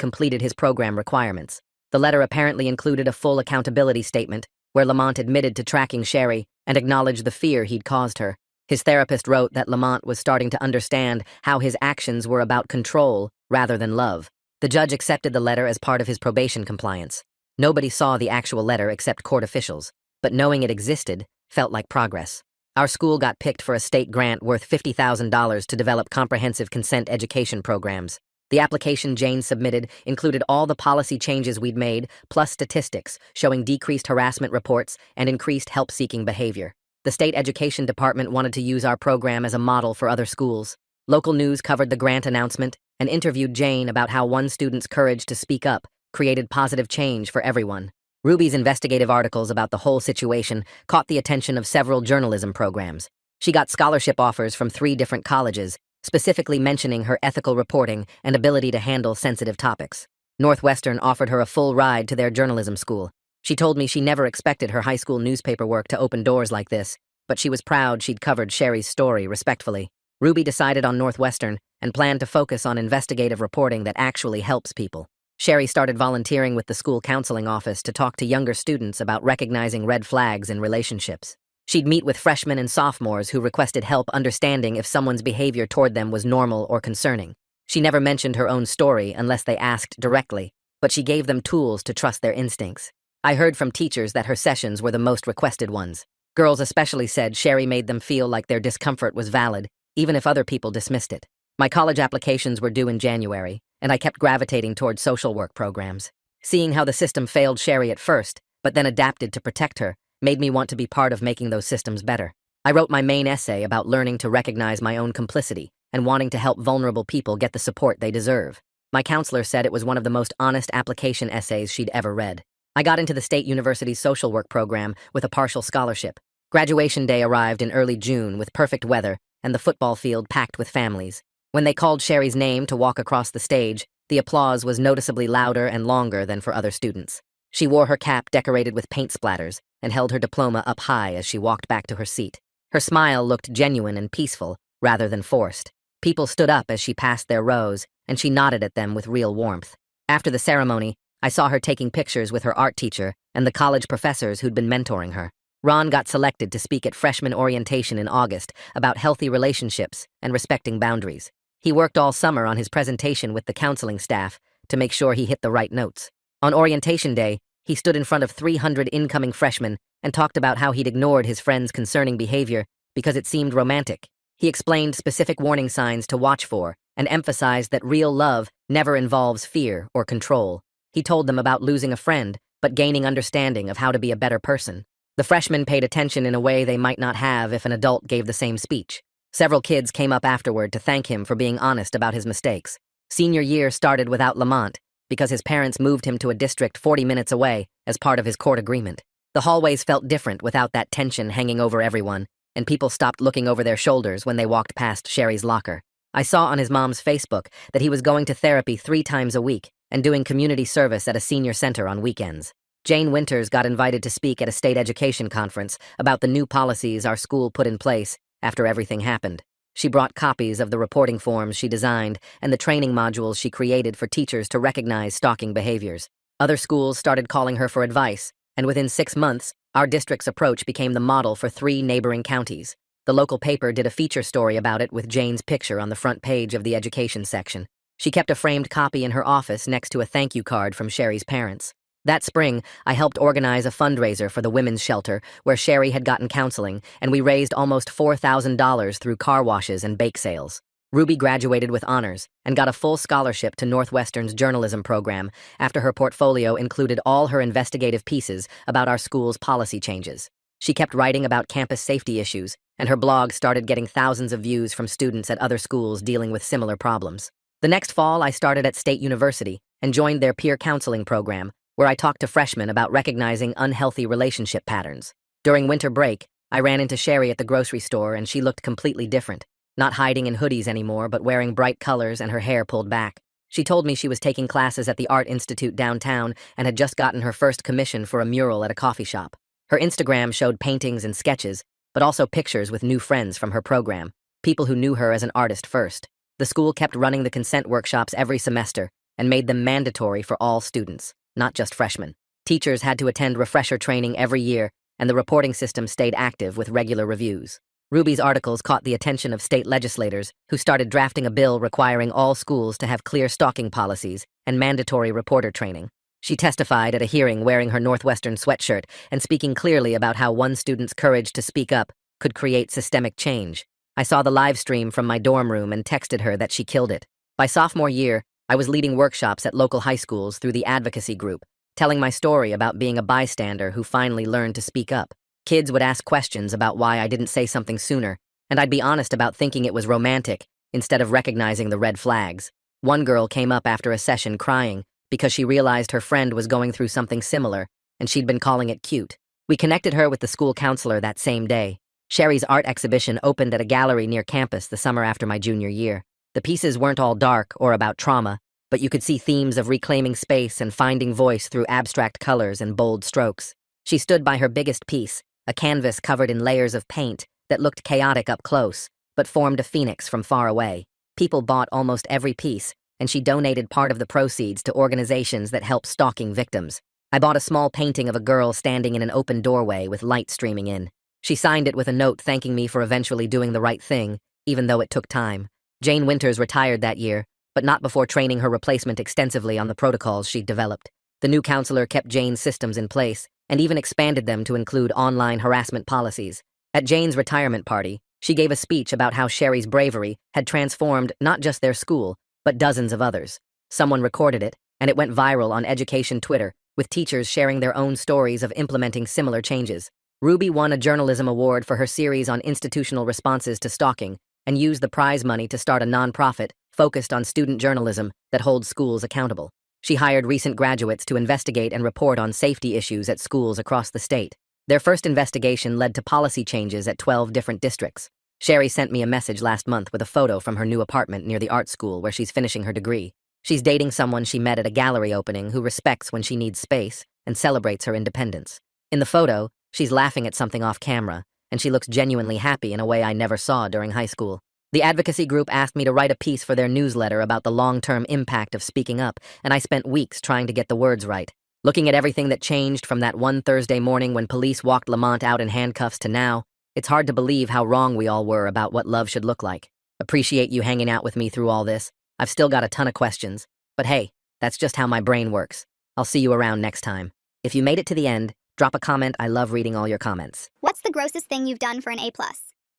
completed his program requirements. The letter apparently included a full accountability statement where Lamont admitted to tracking Sherry and acknowledged the fear he'd caused her. His therapist wrote that Lamont was starting to understand how his actions were about control rather than love. The judge accepted the letter as part of his probation compliance. Nobody saw the actual letter except court officials, but knowing it existed felt like progress. Our school got picked for a state grant worth $50,000 to develop comprehensive consent education programs. The application Jane submitted included all the policy changes we'd made, plus statistics showing decreased harassment reports and increased help-seeking behavior. The state education department wanted to use our program as a model for other schools. Local news covered the grant announcement and interviewed Jane about how one student's courage to speak up created positive change for everyone. Ruby's investigative articles about the whole situation caught the attention of several journalism programs. She got scholarship offers from 3 different colleges, specifically mentioning her ethical reporting and ability to handle sensitive topics. Northwestern offered her a full ride to their journalism school. She told me she never expected her high school newspaper work to open doors like this, but she was proud she'd covered Sherry's story respectfully. Ruby decided on Northwestern and planned to focus on investigative reporting that actually helps people. Sherry started volunteering with the school counseling office to talk to younger students about recognizing red flags in relationships. She'd meet with freshmen and sophomores who requested help understanding if someone's behavior toward them was normal or concerning. She never mentioned her own story unless they asked directly, but she gave them tools to trust their instincts. I heard from teachers that her sessions were the most requested ones. Girls especially said Sherry made them feel like their discomfort was valid, even if other people dismissed it. My college applications were due in January, and I kept gravitating toward social work programs. Seeing how the system failed Sherry at first, but then adapted to protect her, made me want to be part of making those systems better. I wrote my main essay about learning to recognize my own complicity and wanting to help vulnerable people get the support they deserve. My counselor said it was one of the most honest application essays she'd ever read. I got into the State University's social work program with a partial scholarship. Graduation day arrived in early June with perfect weather and the football field packed with families. When they called Sherry's name to walk across the stage, the applause was noticeably louder and longer than for other students. She wore her cap decorated with paint splatters and held her diploma up high as she walked back to her seat. Her smile looked genuine and peaceful, rather than forced. People stood up as she passed their rows, and she nodded at them with real warmth. After the ceremony, I saw her taking pictures with her art teacher and the college professors who'd been mentoring her. Ron got selected to speak at freshman orientation in August about healthy relationships and respecting boundaries. He worked all summer on his presentation with the counseling staff to make sure he hit the right notes. On orientation day, he stood in front of 300 incoming freshmen and talked about how he'd ignored his friend's concerning behavior because it seemed romantic. He explained specific warning signs to watch for and emphasized that real love never involves fear or control. He told them about losing a friend, but gaining understanding of how to be a better person. The freshmen paid attention in a way they might not have if an adult gave the same speech. Several kids came up afterward to thank him for being honest about his mistakes. Senior year started without Lamont because his parents moved him to a district 40 minutes away as part of his court agreement. The hallways felt different without that tension hanging over everyone, and people stopped looking over their shoulders when they walked past Sherry's locker. I saw on his mom's Facebook that he was going to therapy 3 times a week and doing community service at a senior center on weekends. Jane Winters got invited to speak at a state education conference about the new policies our school put in place after everything happened. She brought copies of the reporting forms she designed and the training modules she created for teachers to recognize stalking behaviors. Other schools started calling her for advice, and within 6 months, our district's approach became the model for 3 neighboring counties. The local paper did a feature story about it with Jane's picture on the front page of the education section. She kept a framed copy in her office next to a thank you card from Sherry's parents. That spring, I helped organize a fundraiser for the women's shelter where Sherry had gotten counseling, and we raised almost $4,000 through car washes and bake sales. Ruby graduated with honors and got a full scholarship to Northwestern's journalism program after her portfolio included all her investigative pieces about our school's policy changes. She kept writing about campus safety issues, and her blog started getting thousands of views from students at other schools dealing with similar problems. The next fall, I started at State University and joined their peer counseling program, where I talked to freshmen about recognizing unhealthy relationship patterns. During winter break, I ran into Sherry at the grocery store and she looked completely different, not hiding in hoodies anymore but wearing bright colors and her hair pulled back. She told me she was taking classes at the Art Institute downtown and had just gotten her first commission for a mural at a coffee shop. Her Instagram showed paintings and sketches, but also pictures with new friends from her program, people who knew her as an artist first. The school kept running the consent workshops every semester and made them mandatory for all students, not just freshmen. Teachers had to attend refresher training every year, and the reporting system stayed active with regular reviews. Ruby's articles caught the attention of state legislators, who started drafting a bill requiring all schools to have clear stalking policies and mandatory reporter training. She testified at a hearing wearing her Northwestern sweatshirt and speaking clearly about how one student's courage to speak up could create systemic change. I saw the live stream from my dorm room and texted her that she killed it. By sophomore year, I was leading workshops at local high schools through the advocacy group, telling my story about being a bystander who finally learned to speak up. Kids would ask questions about why I didn't say something sooner, and I'd be honest about thinking it was romantic instead of recognizing the red flags. One girl came up after a session crying because she realized her friend was going through something similar, and she'd been calling it cute. We connected her with the school counselor that same day. Sherry's art exhibition opened at a gallery near campus the summer after my junior year. The pieces weren't all dark or about trauma, but you could see themes of reclaiming space and finding voice through abstract colors and bold strokes. She stood by her biggest piece, a canvas covered in layers of paint that looked chaotic up close, but formed a phoenix from far away. People bought almost every piece, and she donated part of the proceeds to organizations that help stalking victims. I bought a small painting of a girl standing in an open doorway with light streaming in. She signed it with a note thanking me for eventually doing the right thing, even though it took time. Jane Winters retired that year, but not before training her replacement extensively on the protocols she'd developed. The new counselor kept Jane's systems in place and even expanded them to include online harassment policies. At Jane's retirement party, she gave a speech about how Sherry's bravery had transformed not just their school, but dozens of others. Someone recorded it, and it went viral on education Twitter, with teachers sharing their own stories of implementing similar changes. Ruby won a journalism award for her series on institutional responses to stalking and used the prize money to start a nonprofit focused on student journalism that holds schools accountable. She hired recent graduates to investigate and report on safety issues at schools across the state. Their first investigation led to policy changes at 12 different districts. Sherry sent me a message last month with a photo from her new apartment near the art school where she's finishing her degree. She's dating someone she met at a gallery opening who respects when she needs space and celebrates her independence. In the photo, she's laughing at something off camera, and she looks genuinely happy in a way I never saw during high school. The advocacy group asked me to write a piece for their newsletter about the long-term impact of speaking up, and I spent weeks trying to get the words right. Looking at everything that changed from that one Thursday morning when police walked Lamont out in handcuffs to now, it's hard to believe how wrong we all were about what love should look like. Appreciate you hanging out with me through all this. I've still got a ton of questions, but hey, that's just how my brain works. I'll see you around next time. If you made it to the end, drop a comment. I love reading all your comments. What's the grossest thing you've done for an A+?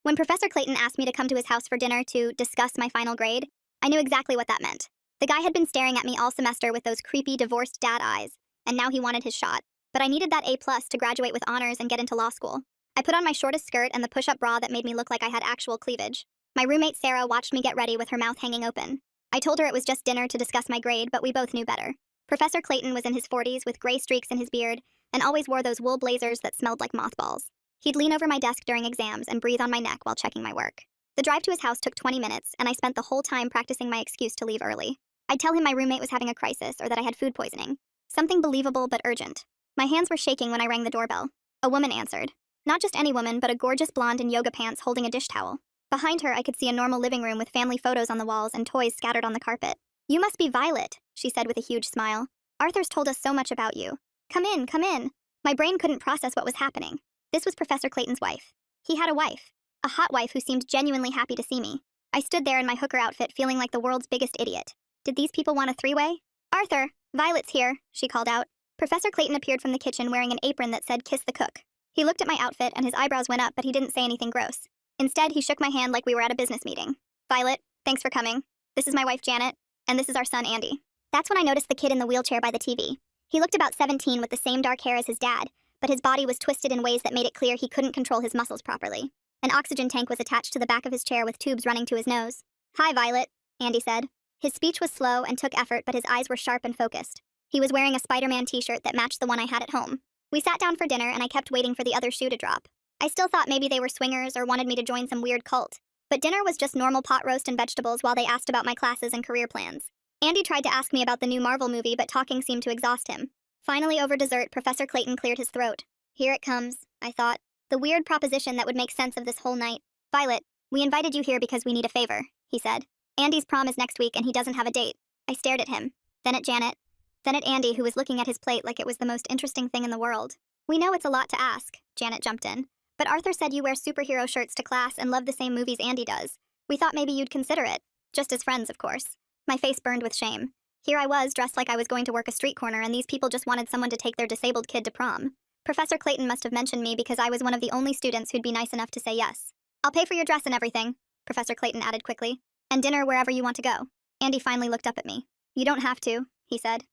When Professor Clayton asked me to come to his house for dinner to discuss my final grade, I knew exactly what that meant. The guy had been staring at me all semester with those creepy divorced dad eyes, and now he wanted his shot. But I needed that A+ to graduate with honors and get into law school. I put on my shortest skirt and the push-up bra that made me look like I had actual cleavage. My roommate Sarah watched me get ready with her mouth hanging open. I told her it was just dinner to discuss my grade, but we both knew better. Professor Clayton was in his 40s with gray streaks in his beard and always wore those wool blazers that smelled like mothballs. He'd lean over my desk during exams and breathe on my neck while checking my work. The drive to his house took 20 minutes, and I spent the whole time practicing my excuse to leave early. I'd tell him my roommate was having a crisis or that I had food poisoning. Something believable but urgent. My hands were shaking when I rang the doorbell. A woman answered. Not just any woman, but a gorgeous blonde in yoga pants holding a dish towel. Behind her, I could see a normal living room with family photos on the walls and toys scattered on the carpet. "You must be Violet," she said with a huge smile. "Arthur's told us so much about you. Come in, come in." My brain couldn't process what was happening. This was Professor Clayton's wife. He had a wife. A hot wife who seemed genuinely happy to see me. I stood there in my hooker outfit feeling like the world's biggest idiot. Did these people want a three-way? "Arthur, Violet's here," she called out. Professor Clayton appeared from the kitchen wearing an apron that said "Kiss the Cook." He looked at my outfit and his eyebrows went up, but he didn't say anything gross. Instead, he shook my hand like we were at a business meeting. "Violet, thanks for coming. This is my wife Janet, and this is our son Andy." That's when I noticed the kid in the wheelchair by the TV. He looked about 17 with the same dark hair as his dad, but his body was twisted in ways that made it clear he couldn't control his muscles properly. An oxygen tank was attached to the back of his chair with tubes running to his nose. "Hi, Violet," Andy said. His speech was slow and took effort, but his eyes were sharp and focused. He was wearing a Spider-Man t-shirt that matched the one I had at home. We sat down for dinner, and I kept waiting for the other shoe to drop. I still thought maybe they were swingers or wanted me to join some weird cult. But dinner was just normal pot roast and vegetables while they asked about my classes and career plans. Andy tried to ask me about the new Marvel movie, but talking seemed to exhaust him. Finally, over dessert, Professor Clayton cleared his throat. "Here it comes," I thought. The weird proposition that would make sense of this whole night. Violet, we invited you here because we need a favor, he said. Andy's prom is next week and he doesn't have a date. I stared at him, then at Janet, then at Andy, who was looking at his plate like it was the most interesting thing in the world. We know it's a lot to ask, Janet jumped in. But Arthur said you wear superhero shirts to class and love the same movies Andy does. We thought maybe you'd consider it. Just as friends, of course. My face burned with shame. Here I was, dressed like I was going to work a street corner, and these people just wanted someone to take their disabled kid to prom. Professor Clayton must have mentioned me because I was one of the only students who'd be nice enough to say yes. I'll pay for your dress and everything, Professor Clayton added quickly. And dinner wherever you want to go. Andy finally looked up at me. You don't have to, he said.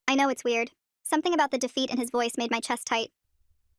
I know it's weird. Something about the defeat in his voice made my chest tight.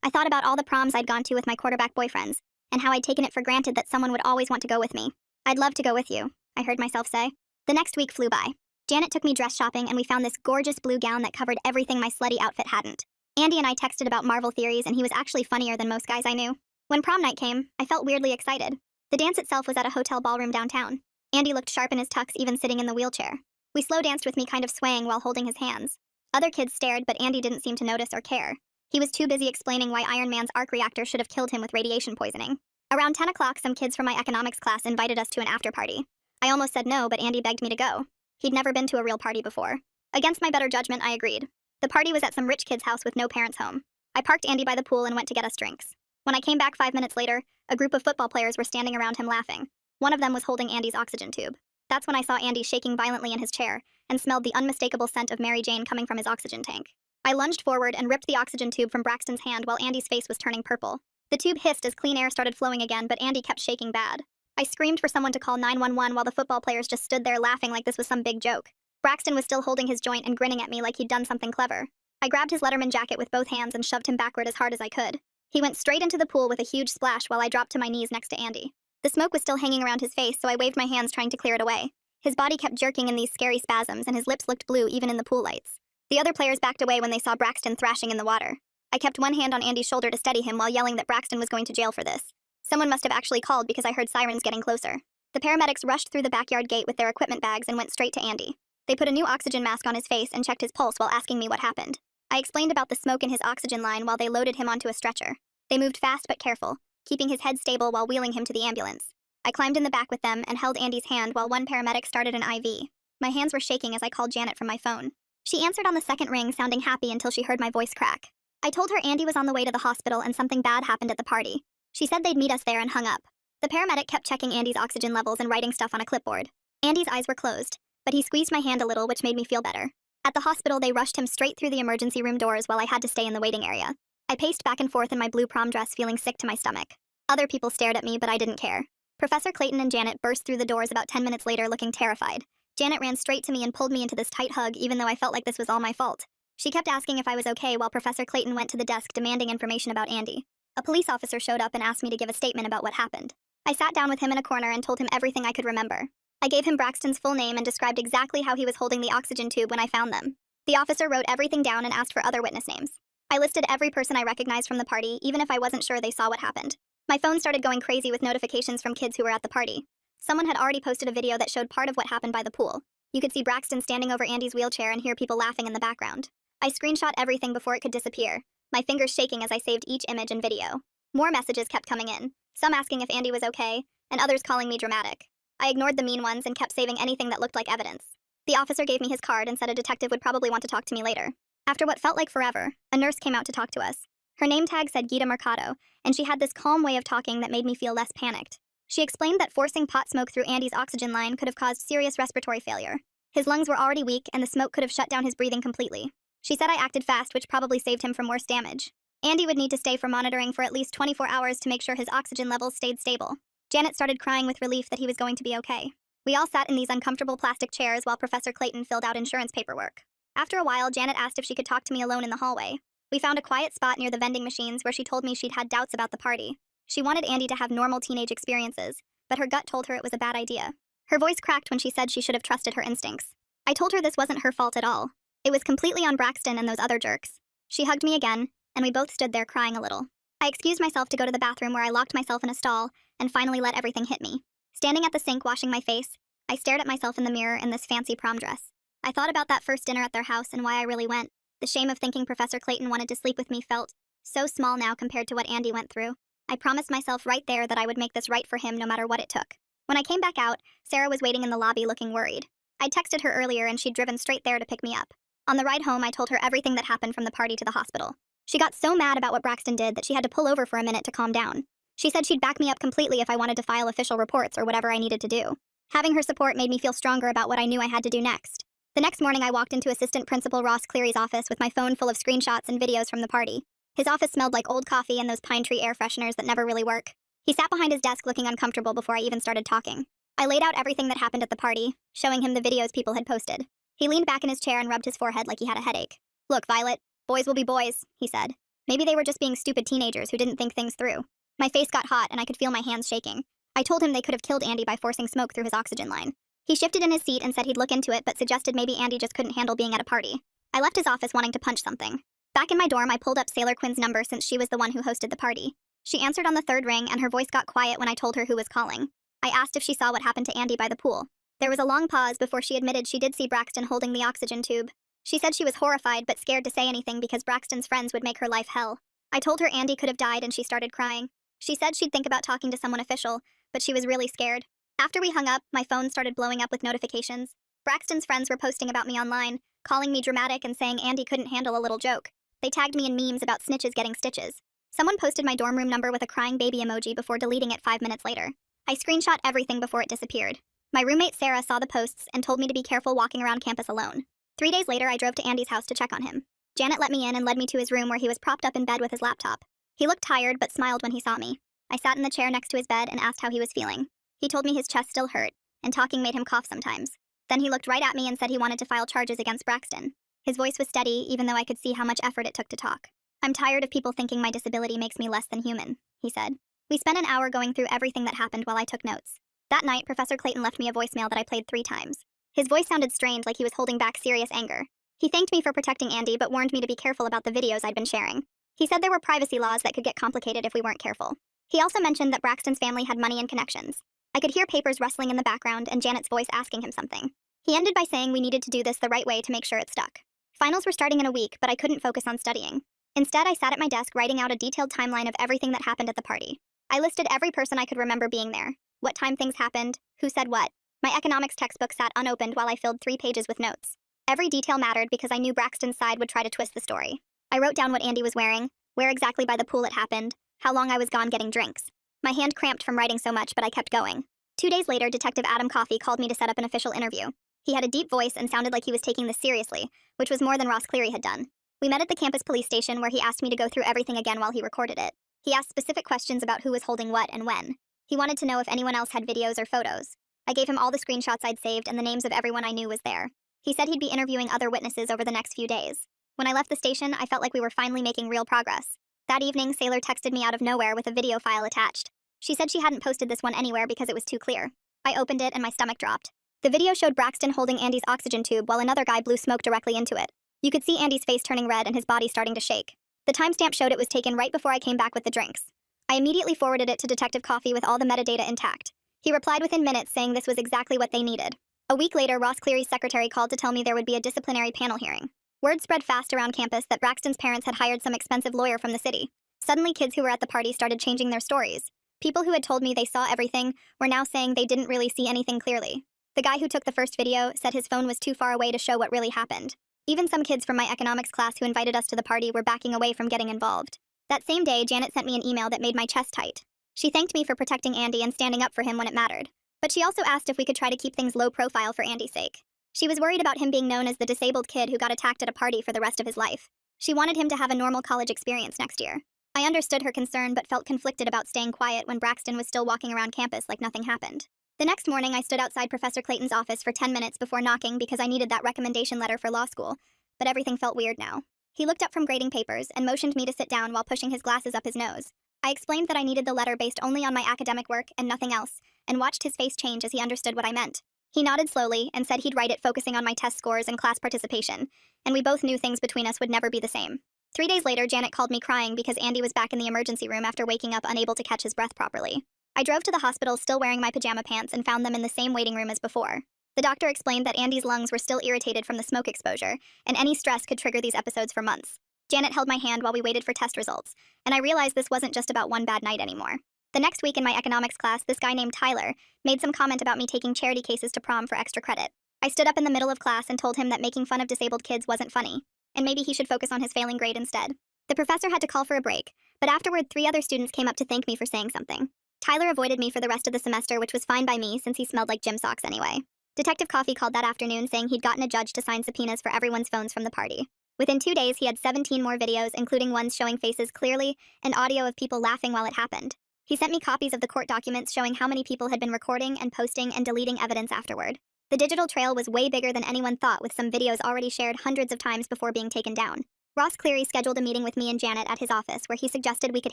I thought about all the proms I'd gone to with my quarterback boyfriends, and how I'd taken it for granted that someone would always want to go with me. I'd love to go with you, I heard myself say. The next week flew by. Janet took me dress shopping and we found this gorgeous blue gown that covered everything my slutty outfit hadn't. Andy and I texted about Marvel theories and he was actually funnier than most guys I knew. When prom night came, I felt weirdly excited. The dance itself was at a hotel ballroom downtown. Andy looked sharp in his tux, even sitting in the wheelchair. We slow danced with me kind of swaying while holding his hands. Other kids stared, but Andy didn't seem to notice or care. He was too busy explaining why Iron Man's arc reactor should have killed him with radiation poisoning. Around 10 o'clock, some kids from my economics class invited us to an after party. I almost said no, but Andy begged me to go. He'd never been to a real party before. Against my better judgment, I agreed. The party was at some rich kid's house with no parents home. I parked Andy by the pool and went to get us drinks. When I came back 5 minutes later, a group of football players were standing around him laughing. One of them was holding Andy's oxygen tube. That's when I saw Andy shaking violently in his chair and smelled the unmistakable scent of Mary Jane coming from his oxygen tank. I lunged forward and ripped the oxygen tube from Braxton's hand while Andy's face was turning purple. The tube hissed as clean air started flowing again, but Andy kept shaking bad. I screamed for someone to call 911 while the football players just stood there laughing like this was some big joke. Braxton was still holding his joint and grinning at me like he'd done something clever. I grabbed his Letterman jacket with both hands and shoved him backward as hard as I could. He went straight into the pool with a huge splash while I dropped to my knees next to Andy. The smoke was still hanging around his face, so I waved my hands trying to clear it away. His body kept jerking in these scary spasms, and his lips looked blue even in the pool lights. The other players backed away when they saw Braxton thrashing in the water. I kept one hand on Andy's shoulder to steady him while yelling that Braxton was going to jail for this. Someone must have actually called because I heard sirens getting closer. The paramedics rushed through the backyard gate with their equipment bags and went straight to Andy. They put a new oxygen mask on his face and checked his pulse while asking me what happened. I explained about the smoke in his oxygen line while they loaded him onto a stretcher. They moved fast but careful, keeping his head stable while wheeling him to the ambulance. I climbed in the back with them and held Andy's hand while one paramedic started an IV. My hands were shaking as I called Janet from my phone. She answered on the second ring, sounding happy until she heard my voice crack. I told her Andy was on the way to the hospital and something bad happened at the party. She said they'd meet us there and hung up. The paramedic kept checking Andy's oxygen levels and writing stuff on a clipboard. Andy's eyes were closed, but he squeezed my hand a little, which made me feel better. At the hospital, they rushed him straight through the emergency room doors while I had to stay in the waiting area. I paced back and forth in my blue prom dress, feeling sick to my stomach. Other people stared at me, but I didn't care. Professor Clayton and Janet burst through the doors about 10 minutes later, looking terrified. Janet ran straight to me and pulled me into this tight hug, even though I felt like this was all my fault. She kept asking if I was okay while Professor Clayton went to the desk demanding information about Andy. A police officer showed up and asked me to give a statement about what happened. I sat down with him in a corner and told him everything I could remember. I gave him Braxton's full name and described exactly how he was holding the oxygen tube when I found them. The officer wrote everything down and asked for other witness names. I listed every person I recognized from the party, even if I wasn't sure they saw what happened. My phone started going crazy with notifications from kids who were at the party. Someone had already posted a video that showed part of what happened by the pool. You could see Braxton standing over Andy's wheelchair and hear people laughing in the background. I screenshot everything before it could disappear, my fingers shaking as I saved each image and video. More messages kept coming in, some asking if Andy was okay, and others calling me dramatic. I ignored the mean ones and kept saving anything that looked like evidence. The officer gave me his card and said a detective would probably want to talk to me later. After what felt like forever, a nurse came out to talk to us. Her name tag said Gita Mercado, and she had this calm way of talking that made me feel less panicked. She explained that forcing pot smoke through Andy's oxygen line could have caused serious respiratory failure. His lungs were already weak, and the smoke could have shut down his breathing completely. She said I acted fast, which probably saved him from worse damage. Andy would need to stay for monitoring for at least 24 hours to make sure his oxygen levels stayed stable. Janet started crying with relief that he was going to be okay. We all sat in these uncomfortable plastic chairs while Professor Clayton filled out insurance paperwork. After a while, Janet asked if she could talk to me alone in the hallway. We found a quiet spot near the vending machines where she told me she'd had doubts about the party. She wanted Andy to have normal teenage experiences, but her gut told her it was a bad idea. Her voice cracked when she said she should have trusted her instincts. I told her this wasn't her fault at all. It was completely on Braxton and those other jerks. She hugged me again, and we both stood there crying a little. I excused myself to go to the bathroom where I locked myself in a stall and finally let everything hit me. Standing at the sink washing my face, I stared at myself in the mirror in this fancy prom dress. I thought about that first dinner at their house and why I really went. The shame of thinking Professor Clayton wanted to sleep with me felt So small now compared to what Andy went through. I promised myself right there that I would make this right for him no matter what it took. When I came back out, Sarah was waiting in the lobby looking worried. I'd texted her earlier and she'd driven straight there to pick me up. On the ride home, I told her everything that happened from the party to the hospital. She got so mad about what Braxton did that she had to pull over for a minute to calm down. She said she'd back me up completely if I wanted to file official reports or whatever I needed to do. Having her support made me feel stronger about what I knew I had to do next. The next morning, I walked into Assistant Principal Ross Cleary's office with my phone full of screenshots and videos from the party. His office smelled like old coffee and those pine tree air fresheners that never really work. He sat behind his desk looking uncomfortable before I even started talking. I laid out everything that happened at the party, showing him the videos people had posted. He leaned back in his chair and rubbed his forehead like he had a headache. "Look, Violet, boys will be boys," he said. "Maybe they were just being stupid teenagers who didn't think things through." My face got hot and I could feel my hands shaking. I told him they could have killed Andy by forcing smoke through his oxygen line. He shifted in his seat and said he'd look into it but suggested maybe Andy just couldn't handle being at a party. I left his office wanting to punch something. Back in my dorm, I pulled up Sailor Quinn's number since she was the one who hosted the party. She answered on the third ring and her voice got quiet when I told her who was calling. I asked if she saw what happened to Andy by the pool. There was a long pause before she admitted she did see Braxton holding the oxygen tube. She said she was horrified but scared to say anything because Braxton's friends would make her life hell. I told her Andy could have died and she started crying. She said she'd think about talking to someone official, but she was really scared. After we hung up, my phone started blowing up with notifications. Braxton's friends were posting about me online, calling me dramatic and saying Andy couldn't handle a little joke. They tagged me in memes about snitches getting stitches. Someone posted my dorm room number with a crying baby emoji before deleting it 5 minutes later. I screenshot everything before it disappeared. My roommate Sarah saw the posts and told me to be careful walking around campus alone. 3 days later, I drove to Andy's house to check on him. Janet let me in and led me to his room where he was propped up in bed with his laptop. He looked tired but smiled when he saw me. I sat in the chair next to his bed and asked how he was feeling. He told me his chest still hurt, and talking made him cough sometimes. Then he looked right at me and said he wanted to file charges against Braxton. His voice was steady, even though I could see how much effort it took to talk. "I'm tired of people thinking my disability makes me less than human," he said. We spent an hour going through everything that happened while I took notes. That night, Professor Clayton left me a voicemail that I played 3 times. His voice sounded strained, like he was holding back serious anger. He thanked me for protecting Andy, but warned me to be careful about the videos I'd been sharing. He said there were privacy laws that could get complicated if we weren't careful. He also mentioned that Braxton's family had money and connections. I could hear papers rustling in the background and Janet's voice asking him something. He ended by saying we needed to do this the right way to make sure it stuck. Finals were starting in a week, but I couldn't focus on studying. Instead, I sat at my desk writing out a detailed timeline of everything that happened at the party. I listed every person I could remember being there, what time things happened, who said what. My economics textbook sat unopened while I filled 3 pages with notes. Every detail mattered because I knew Braxton's side would try to twist the story. I wrote down what Andy was wearing, where exactly by the pool it happened, how long I was gone getting drinks. My hand cramped from writing so much, but I kept going. 2 days later, Detective Adam Coffey called me to set up an official interview. He had a deep voice and sounded like he was taking this seriously, which was more than Ross Cleary had done. We met at the campus police station where he asked me to go through everything again while he recorded it. He asked specific questions about who was holding what and when. He wanted to know if anyone else had videos or photos. I gave him all the screenshots I'd saved and the names of everyone I knew was there. He said he'd be interviewing other witnesses over the next few days. When I left the station, I felt like we were finally making real progress. That evening, Sailor texted me out of nowhere with a video file attached. She said she hadn't posted this one anywhere because it was too clear. I opened it and my stomach dropped. The video showed Braxton holding Andy's oxygen tube while another guy blew smoke directly into it. You could see Andy's face turning red and his body starting to shake. The timestamp showed it was taken right before I came back with the drinks. I immediately forwarded it to Detective Coffey with all the metadata intact. He replied within minutes saying this was exactly what they needed. A week later, Ross Cleary's secretary called to tell me there would be a disciplinary panel hearing. Word spread fast around campus that Braxton's parents had hired some expensive lawyer from the city. Suddenly, kids who were at the party started changing their stories. People who had told me they saw everything were now saying they didn't really see anything clearly. The guy who took the first video said his phone was too far away to show what really happened. Even some kids from my economics class who invited us to the party were backing away from getting involved. That same day, Janet sent me an email that made my chest tight. She thanked me for protecting Andy and standing up for him when it mattered. But she also asked if we could try to keep things low profile for Andy's sake. She was worried about him being known as the disabled kid who got attacked at a party for the rest of his life. She wanted him to have a normal college experience next year. I understood her concern but felt conflicted about staying quiet when Braxton was still walking around campus like nothing happened. The next morning, I stood outside Professor Clayton's office for 10 minutes before knocking because I needed that recommendation letter for law school, but everything felt weird now. He looked up from grading papers and motioned me to sit down while pushing his glasses up his nose. I explained that I needed the letter based only on my academic work and nothing else, and watched his face change as he understood what I meant. He nodded slowly and said he'd write it focusing on my test scores and class participation, and we both knew things between us would never be the same. 3 days later, Janet called me crying because Andy was back in the emergency room after waking up unable to catch his breath properly. I drove to the hospital still wearing my pajama pants and found them in the same waiting room as before. The doctor explained that Andy's lungs were still irritated from the smoke exposure, and any stress could trigger these episodes for months. Janet held my hand while we waited for test results, and I realized this wasn't just about one bad night anymore. The next week in my economics class, this guy named Tyler made some comment about me taking charity cases to prom for extra credit. I stood up in the middle of class and told him that making fun of disabled kids wasn't funny, and maybe he should focus on his failing grade instead. The professor had to call for a break, but afterward 3 other students came up to thank me for saying something. Tyler avoided me for the rest of the semester, which was fine by me since he smelled like gym socks anyway. Detective Coffee called that afternoon saying he'd gotten a judge to sign subpoenas for everyone's phones from the party. Within 2 days, he had 17 more videos, including ones showing faces clearly and audio of people laughing while it happened. He sent me copies of the court documents showing how many people had been recording and posting and deleting evidence afterward. The digital trail was way bigger than anyone thought, with some videos already shared hundreds of times before being taken down. Ross Cleary scheduled a meeting with me and Janet at his office where he suggested we could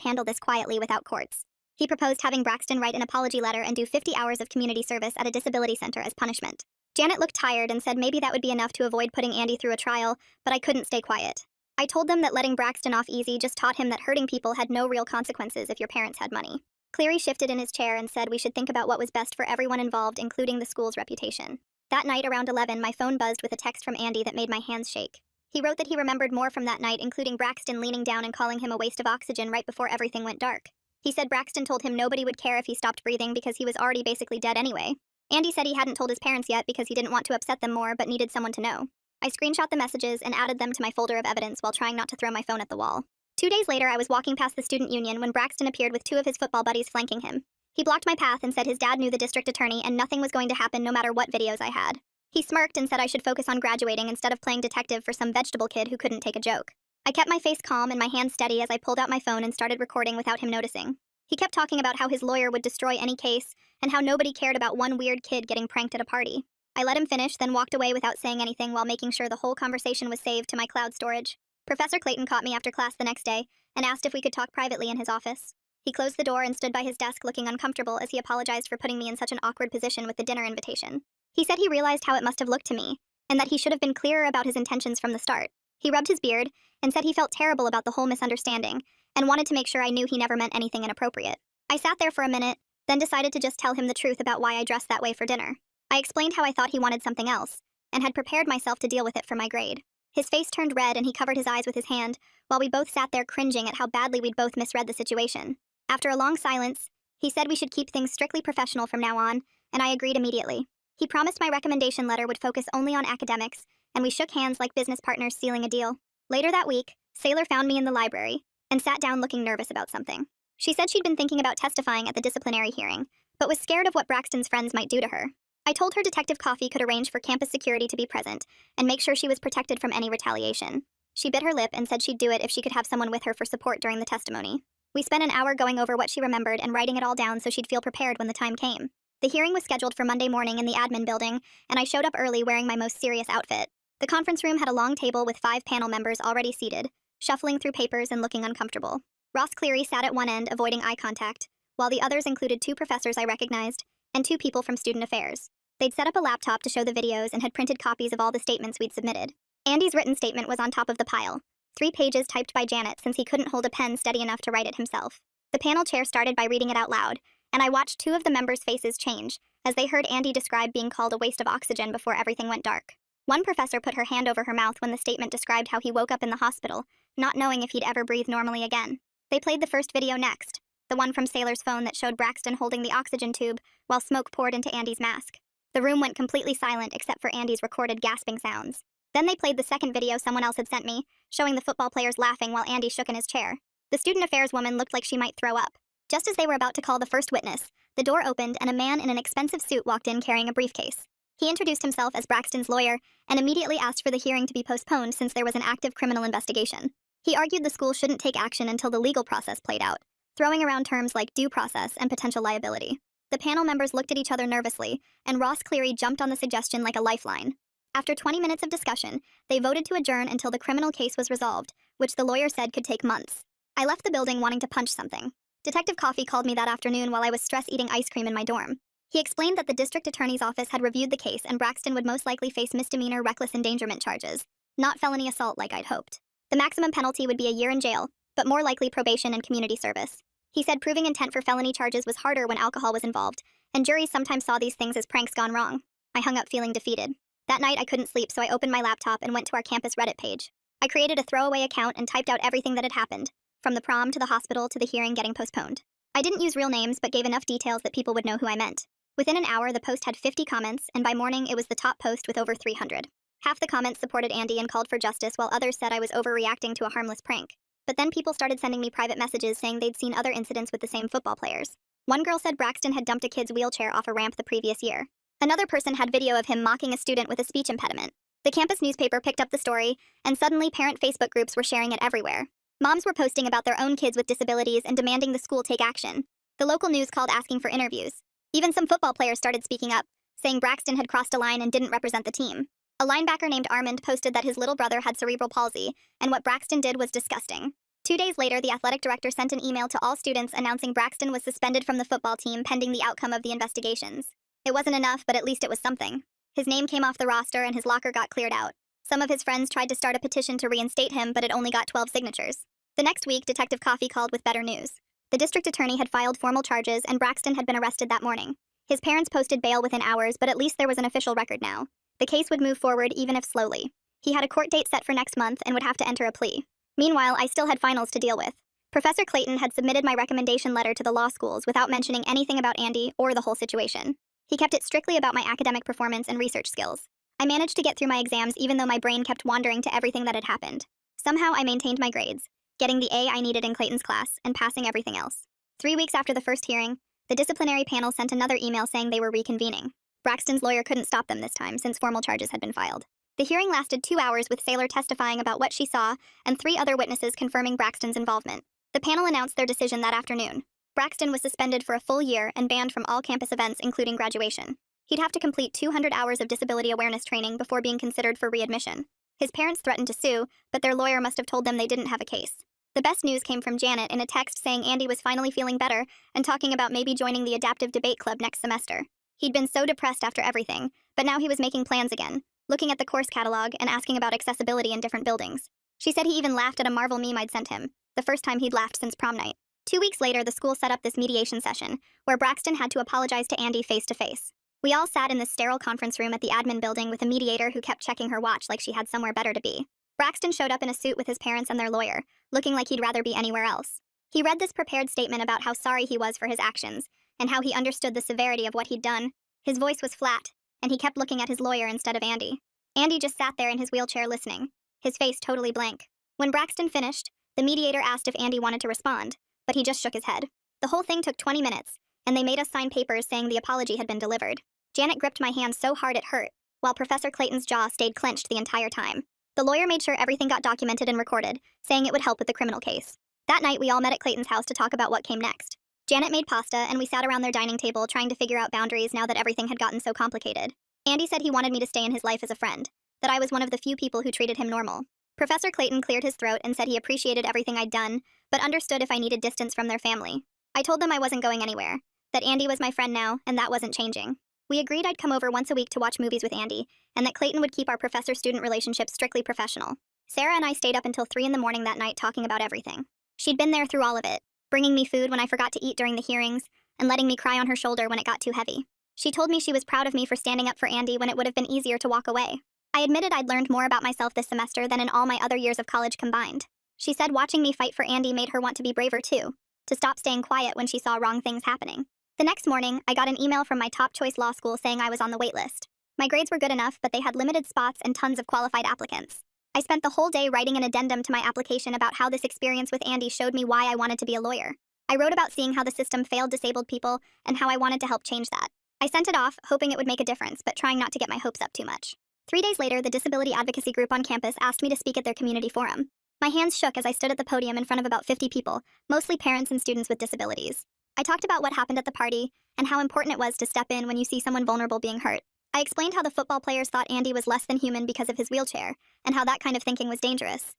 handle this quietly without courts. He proposed having Braxton write an apology letter and do 50 hours of community service at a disability center as punishment. Janet looked tired and said maybe that would be enough to avoid putting Andy through a trial, but I couldn't stay quiet. I told them that letting Braxton off easy just taught him that hurting people had no real consequences if your parents had money. Cleary shifted in his chair and said we should think about what was best for everyone involved, including the school's reputation. That night around 11, my phone buzzed with a text from Andy that made my hands shake. He wrote that he remembered more from that night, including Braxton leaning down and calling him a waste of oxygen right before everything went dark. He said Braxton told him nobody would care if he stopped breathing because he was already basically dead anyway. Andy said he hadn't told his parents yet because he didn't want to upset them more but needed someone to know. I screenshot the messages and added them to my folder of evidence while trying not to throw my phone at the wall. 2 days later, I was walking past the student union when Braxton appeared with 2 of his football buddies flanking him. He blocked my path and said his dad knew the district attorney and nothing was going to happen no matter what videos I had. He smirked and said I should focus on graduating instead of playing detective for some vegetable kid who couldn't take a joke. I kept my face calm and my hands steady as I pulled out my phone and started recording without him noticing. He kept talking about how his lawyer would destroy any case and how nobody cared about one weird kid getting pranked at a party. I let him finish, then walked away without saying anything while making sure the whole conversation was saved to my cloud storage. Professor Clayton caught me after class the next day and asked if we could talk privately in his office. He closed the door and stood by his desk looking uncomfortable as he apologized for putting me in such an awkward position with the dinner invitation. He said he realized how it must have looked to me, and that he should have been clearer about his intentions from the start. He rubbed his beard and said he felt terrible about the whole misunderstanding and wanted to make sure I knew he never meant anything inappropriate. I sat there for a minute, then decided to just tell him the truth about why I dressed that way for dinner. I explained how I thought he wanted something else, and had prepared myself to deal with it for my grade. His face turned red and he covered his eyes with his hand, while we both sat there cringing at how badly we'd both misread the situation. After a long silence, he said we should keep things strictly professional from now on, and I agreed immediately. He promised my recommendation letter would focus only on academics, and we shook hands like business partners sealing a deal. Later that week, Sailor found me in the library, and sat down looking nervous about something. She said she'd been thinking about testifying at the disciplinary hearing, but was scared of what Braxton's friends might do to her. I told her Detective Coffee could arrange for campus security to be present, and make sure she was protected from any retaliation. She bit her lip and said she'd do it if she could have someone with her for support during the testimony. We spent an hour going over what she remembered and writing it all down so she'd feel prepared when the time came. The hearing was scheduled for Monday morning in the admin building, and I showed up early wearing my most serious outfit. The conference room had a long table with 5 panel members already seated, shuffling through papers and looking uncomfortable. Ross Cleary sat at one end, avoiding eye contact, while the others included 2 professors I recognized and 2 people from student affairs. They'd set up a laptop to show the videos and had printed copies of all the statements we'd submitted. Andy's written statement was on top of the pile, 3 pages typed by Janet since he couldn't hold a pen steady enough to write it himself. The panel chair started by reading it out loud, and I watched 2 of the members' faces change as they heard Andy describe being called a waste of oxygen before everything went dark. One professor put her hand over her mouth when the statement described how he woke up in the hospital, not knowing if he'd ever breathe normally again. They played the first video next, the one from Sailor's phone that showed Braxton holding the oxygen tube while smoke poured into Andy's mask. The room went completely silent except for Andy's recorded gasping sounds. Then they played the second video someone else had sent me, showing the football players laughing while Andy shook in his chair. The student affairs woman looked like she might throw up. Just as they were about to call the first witness, the door opened and a man in an expensive suit walked in carrying a briefcase. He introduced himself as Braxton's lawyer and immediately asked for the hearing to be postponed since there was an active criminal investigation. He argued the school shouldn't take action until the legal process played out, throwing around terms like due process and potential liability. The panel members looked at each other nervously, and Ross Cleary jumped on the suggestion like a lifeline. After 20 minutes of discussion, they voted to adjourn until the criminal case was resolved, which the lawyer said could take months. I left the building wanting to punch something. Detective Coffee called me that afternoon while I was stress-eating ice cream in my dorm. He explained that the district attorney's office had reviewed the case and Braxton would most likely face misdemeanor reckless endangerment charges, not felony assault like I'd hoped. The maximum penalty would be a year in jail, but more likely probation and community service. He said proving intent for felony charges was harder when alcohol was involved, and juries sometimes saw these things as pranks gone wrong. I hung up feeling defeated. That night I couldn't sleep, so I opened my laptop and went to our campus Reddit page. I created a throwaway account and typed out everything that had happened, from the prom to the hospital to the hearing getting postponed. I didn't use real names but gave enough details that people would know who I meant. Within an hour, the post had 50 comments, and by morning it was the top post with over 300. Half the comments supported Andy and called for justice, while others said I was overreacting to a harmless prank. But then people started sending me private messages saying they'd seen other incidents with the same football players. One girl said Braxton had dumped a kid's wheelchair off a ramp the previous year. Another person had video of him mocking a student with a speech impediment. The campus newspaper picked up the story, and suddenly parent Facebook groups were sharing it everywhere. Moms were posting about their own kids with disabilities and demanding the school take action. The local news called asking for interviews. Even some football players started speaking up, saying Braxton had crossed a line and didn't represent the team. A linebacker named Armand posted that his little brother had cerebral palsy, and what Braxton did was disgusting. 2 days later, the athletic director sent an email to all students announcing Braxton was suspended from the football team pending the outcome of the investigations. It wasn't enough, but at least it was something. His name came off the roster and his locker got cleared out. Some of his friends tried to start a petition to reinstate him, but it only got 12 signatures. The next week, Detective Coffee called with better news. The district attorney had filed formal charges and Braxton had been arrested that morning. His parents posted bail within hours, but at least there was an official record now. The case would move forward even if slowly. He had a court date set for next month and would have to enter a plea. Meanwhile, I still had finals to deal with. Professor Clayton had submitted my recommendation letter to the law schools without mentioning anything about Andy or the whole situation. He kept it strictly about my academic performance and research skills. I managed to get through my exams even though my brain kept wandering to everything that had happened. Somehow I maintained my grades, getting the A I needed in Clayton's class and passing everything else. 3 weeks after the first hearing, the disciplinary panel sent another email saying they were reconvening. Braxton's lawyer couldn't stop them this time since formal charges had been filed. The hearing lasted 2 hours with Saylor testifying about what she saw and 3 other witnesses confirming Braxton's involvement. The panel announced their decision that afternoon. Braxton was suspended for a full year and banned from all campus events including graduation. He'd have to complete 200 hours of disability awareness training before being considered for readmission. His parents threatened to sue, but their lawyer must have told them they didn't have a case. The best news came from Janet in a text saying Andy was finally feeling better and talking about maybe joining the adaptive debate club next semester. He'd been so depressed after everything, but now he was making plans again, looking at the course catalog and asking about accessibility in different buildings. She said he even laughed at a Marvel meme I'd sent him, the first time he'd laughed since prom night. 2 weeks later, the school set up this mediation session, where Braxton had to apologize to Andy face-to-face. We all sat in this sterile conference room at the admin building with a mediator who kept checking her watch like she had somewhere better to be. Braxton showed up in a suit with his parents and their lawyer, looking like he'd rather be anywhere else. He read this prepared statement about how sorry he was for his actions, and how he understood the severity of what he'd done. His voice was flat, and he kept looking at his lawyer instead of Andy. Andy just sat there in his wheelchair listening, his face totally blank. When Braxton finished, the mediator asked if Andy wanted to respond, but he just shook his head. The whole thing took 20 minutes, and they made us sign papers saying the apology had been delivered. Janet gripped my hand so hard it hurt, while Professor Clayton's jaw stayed clenched the entire time. The lawyer made sure everything got documented and recorded, saying it would help with the criminal case. That night, we all met at Clayton's house to talk about what came next. Janet made pasta, and we sat around their dining table trying to figure out boundaries now that everything had gotten so complicated. Andy said he wanted me to stay in his life as a friend, that I was one of the few people who treated him normal. Professor Clayton cleared his throat and said he appreciated everything I'd done, but understood if I needed distance from their family. I told them I wasn't going anywhere, that Andy was my friend now, and that wasn't changing. We agreed I'd come over once a week to watch movies with Andy, and that Clayton would keep our professor-student relationship strictly professional. Sarah and I stayed up until 3 in the morning that night talking about everything. She'd been there through all of it, bringing me food when I forgot to eat during the hearings, and letting me cry on her shoulder when it got too heavy. She told me she was proud of me for standing up for Andy when it would have been easier to walk away. I admitted I'd learned more about myself this semester than in all my other years of college combined. She said watching me fight for Andy made her want to be braver too, to stop staying quiet when she saw wrong things happening. The next morning, I got an email from my top choice law school saying I was on the wait list. My grades were good enough, but they had limited spots and tons of qualified applicants. I spent the whole day writing an addendum to my application about how this experience with Andy showed me why I wanted to be a lawyer. I wrote about seeing how the system failed disabled people and how I wanted to help change that. I sent it off, hoping it would make a difference, but trying not to get my hopes up too much. 3 days later, the disability advocacy group on campus asked me to speak at their community forum. My hands shook as I stood at the podium in front of about 50 people, mostly parents and students with disabilities. I talked about what happened at the party and how important it was to step in when you see someone vulnerable being hurt. I explained how the football players thought Andy was less than human because of his wheelchair, and how that kind of thinking was dangerous.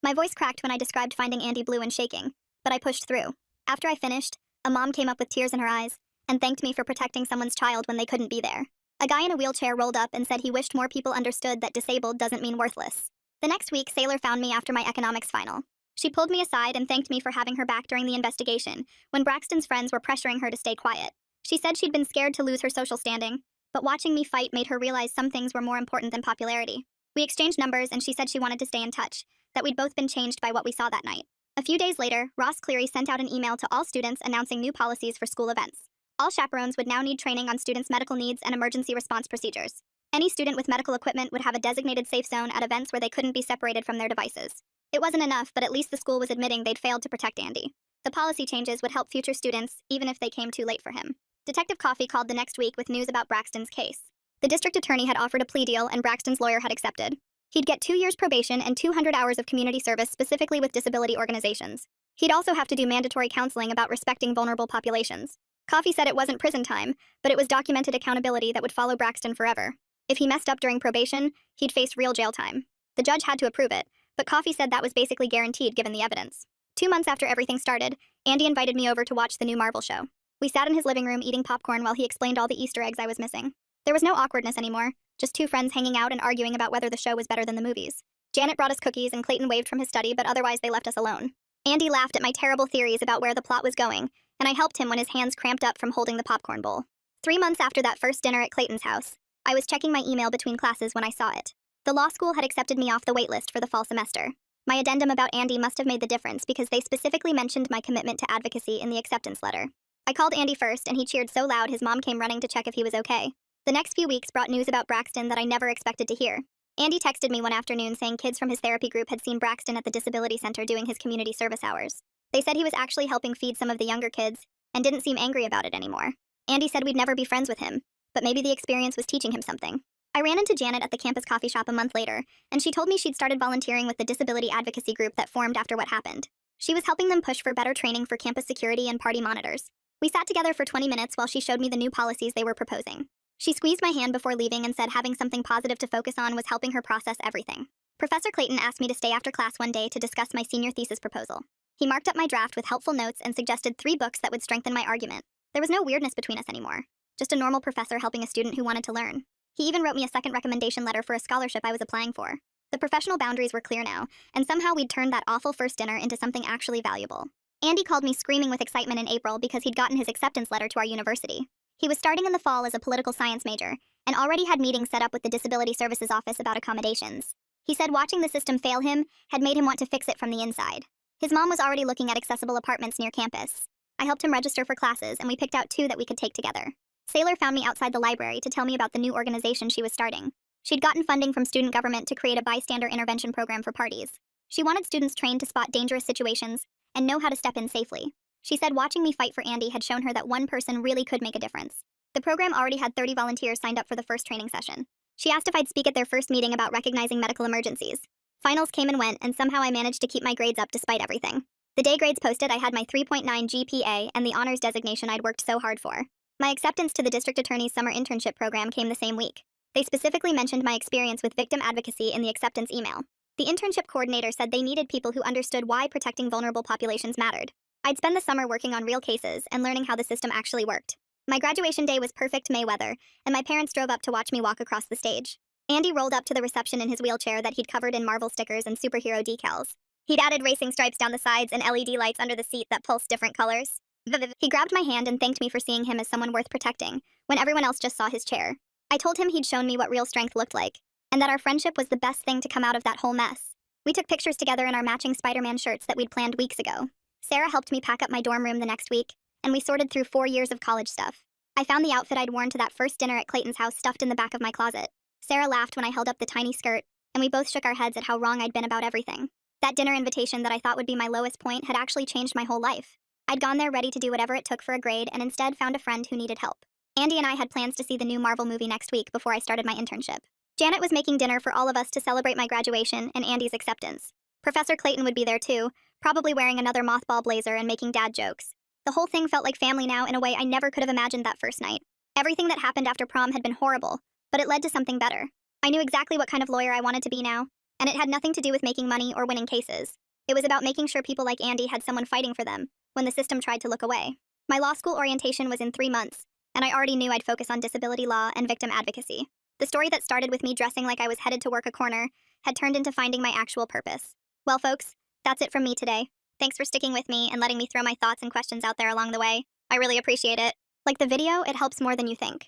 My voice cracked when I described finding Andy blue and shaking, but I pushed through. After I finished, a mom came up with tears in her eyes and thanked me for protecting someone's child when they couldn't be there. A guy in a wheelchair rolled up and said he wished more people understood that disabled doesn't mean worthless. The next week, Saylor found me after my economics final. She pulled me aside and thanked me for having her back during the investigation, when Braxton's friends were pressuring her to stay quiet. She said she'd been scared to lose her social standing, but watching me fight made her realize some things were more important than popularity. We exchanged numbers, and she said she wanted to stay in touch, that we'd both been changed by what we saw that night. A few days later, Ross Cleary sent out an email to all students announcing new policies for school events. All chaperones would now need training on students' medical needs and emergency response procedures. Any student with medical equipment would have a designated safe zone at events where they couldn't be separated from their devices. It wasn't enough, but at least the school was admitting they'd failed to protect Andy. The policy changes would help future students, even if they came too late for him. Detective Coffey called the next week with news about Braxton's case. The district attorney had offered a plea deal, and Braxton's lawyer had accepted. He'd get 2 years probation and 200 hours of community service specifically with disability organizations. He'd also have to do mandatory counseling about respecting vulnerable populations. Coffey said it wasn't prison time, but it was documented accountability that would follow Braxton forever. If he messed up during probation, he'd face real jail time. The judge had to approve it, but Coffey said that was basically guaranteed given the evidence. 2 months after everything started, Andy invited me over to watch the new Marvel show. We sat in his living room eating popcorn while he explained all the Easter eggs I was missing. There was no awkwardness anymore, just two friends hanging out and arguing about whether the show was better than the movies. Janet brought us cookies and Clayton waved from his study, but otherwise they left us alone. Andy laughed at my terrible theories about where the plot was going, and I helped him when his hands cramped up from holding the popcorn bowl. 3 months after that first dinner at Clayton's house, I was checking my email between classes when I saw it. The law school had accepted me off the waitlist for the fall semester. My addendum about Andy must have made the difference because they specifically mentioned my commitment to advocacy in the acceptance letter. I called Andy first, and he cheered so loud his mom came running to check if he was okay. The next few weeks brought news about Braxton that I never expected to hear. Andy texted me one afternoon saying kids from his therapy group had seen Braxton at the disability center doing his community service hours. They said he was actually helping feed some of the younger kids and didn't seem angry about it anymore. Andy said we'd never be friends with him, but maybe the experience was teaching him something. I ran into Janet at the campus coffee shop a month later, and she told me she'd started volunteering with the disability advocacy group that formed after what happened. She was helping them push for better training for campus security and party monitors. We sat together for 20 minutes while she showed me the new policies they were proposing. She squeezed my hand before leaving and said having something positive to focus on was helping her process everything. Professor Clayton asked me to stay after class one day to discuss my senior thesis proposal. He marked up my draft with helpful notes and suggested 3 books that would strengthen my argument. There was no weirdness between us anymore, just a normal professor helping a student who wanted to learn. He even wrote me a second recommendation letter for a scholarship I was applying for. The professional boundaries were clear now, and somehow we'd turned that awful first dinner into something actually valuable. Andy called me screaming with excitement in April because he'd gotten his acceptance letter to our university. He was starting in the fall as a political science major, and already had meetings set up with the Disability Services Office about accommodations. He said watching the system fail him had made him want to fix it from the inside. His mom was already looking at accessible apartments near campus. I helped him register for classes, and we picked out 2 that we could take together. Sailor found me outside the library to tell me about the new organization she was starting. She'd gotten funding from student government to create a bystander intervention program for parties. She wanted students trained to spot dangerous situations and know how to step in safely. She said watching me fight for Andy had shown her that one person really could make a difference. The program already had 30 volunteers signed up for the first training session. She asked if I'd speak at their first meeting about recognizing medical emergencies. Finals came and went, and somehow I managed to keep my grades up despite everything. The day grades posted, I had my 3.9 GPA and the honors designation I'd worked so hard for. My acceptance to the district attorney's summer internship program came the same week. They specifically mentioned my experience with victim advocacy in the acceptance email. The internship coordinator said they needed people who understood why protecting vulnerable populations mattered. I'd spend the summer working on real cases and learning how the system actually worked. My graduation day was perfect May weather, and my parents drove up to watch me walk across the stage. Andy rolled up to the reception in his wheelchair that he'd covered in Marvel stickers and superhero decals. He'd added racing stripes down the sides and LED lights under the seat that pulsed different colors. He grabbed my hand and thanked me for seeing him as someone worth protecting, when everyone else just saw his chair. I told him he'd shown me what real strength looked like, and that our friendship was the best thing to come out of that whole mess. We took pictures together in our matching Spider-Man shirts that we'd planned weeks ago. Sarah helped me pack up my dorm room the next week, and we sorted through 4 years of college stuff. I found the outfit I'd worn to that first dinner at Clayton's house stuffed in the back of my closet. Sarah laughed when I held up the tiny skirt, and we both shook our heads at how wrong I'd been about everything. That dinner invitation that I thought would be my lowest point had actually changed my whole life. I'd gone there ready to do whatever it took for a grade and instead found a friend who needed help. Andy and I had plans to see the new Marvel movie next week before I started my internship. Janet was making dinner for all of us to celebrate my graduation and Andy's acceptance. Professor Clayton would be there too, probably wearing another mothball blazer and making dad jokes. The whole thing felt like family now in a way I never could have imagined that first night. Everything that happened after prom had been horrible, but it led to something better. I knew exactly what kind of lawyer I wanted to be now, and it had nothing to do with making money or winning cases. It was about making sure people like Andy had someone fighting for them when the system tried to look away. My law school orientation was in 3 months, and I already knew I'd focus on disability law and victim advocacy. The story that started with me dressing like I was headed to work a corner had turned into finding my actual purpose. Well, folks, that's it from me today. Thanks for sticking with me and letting me throw my thoughts and questions out there along the way. I really appreciate it. Like the video, it helps more than you think.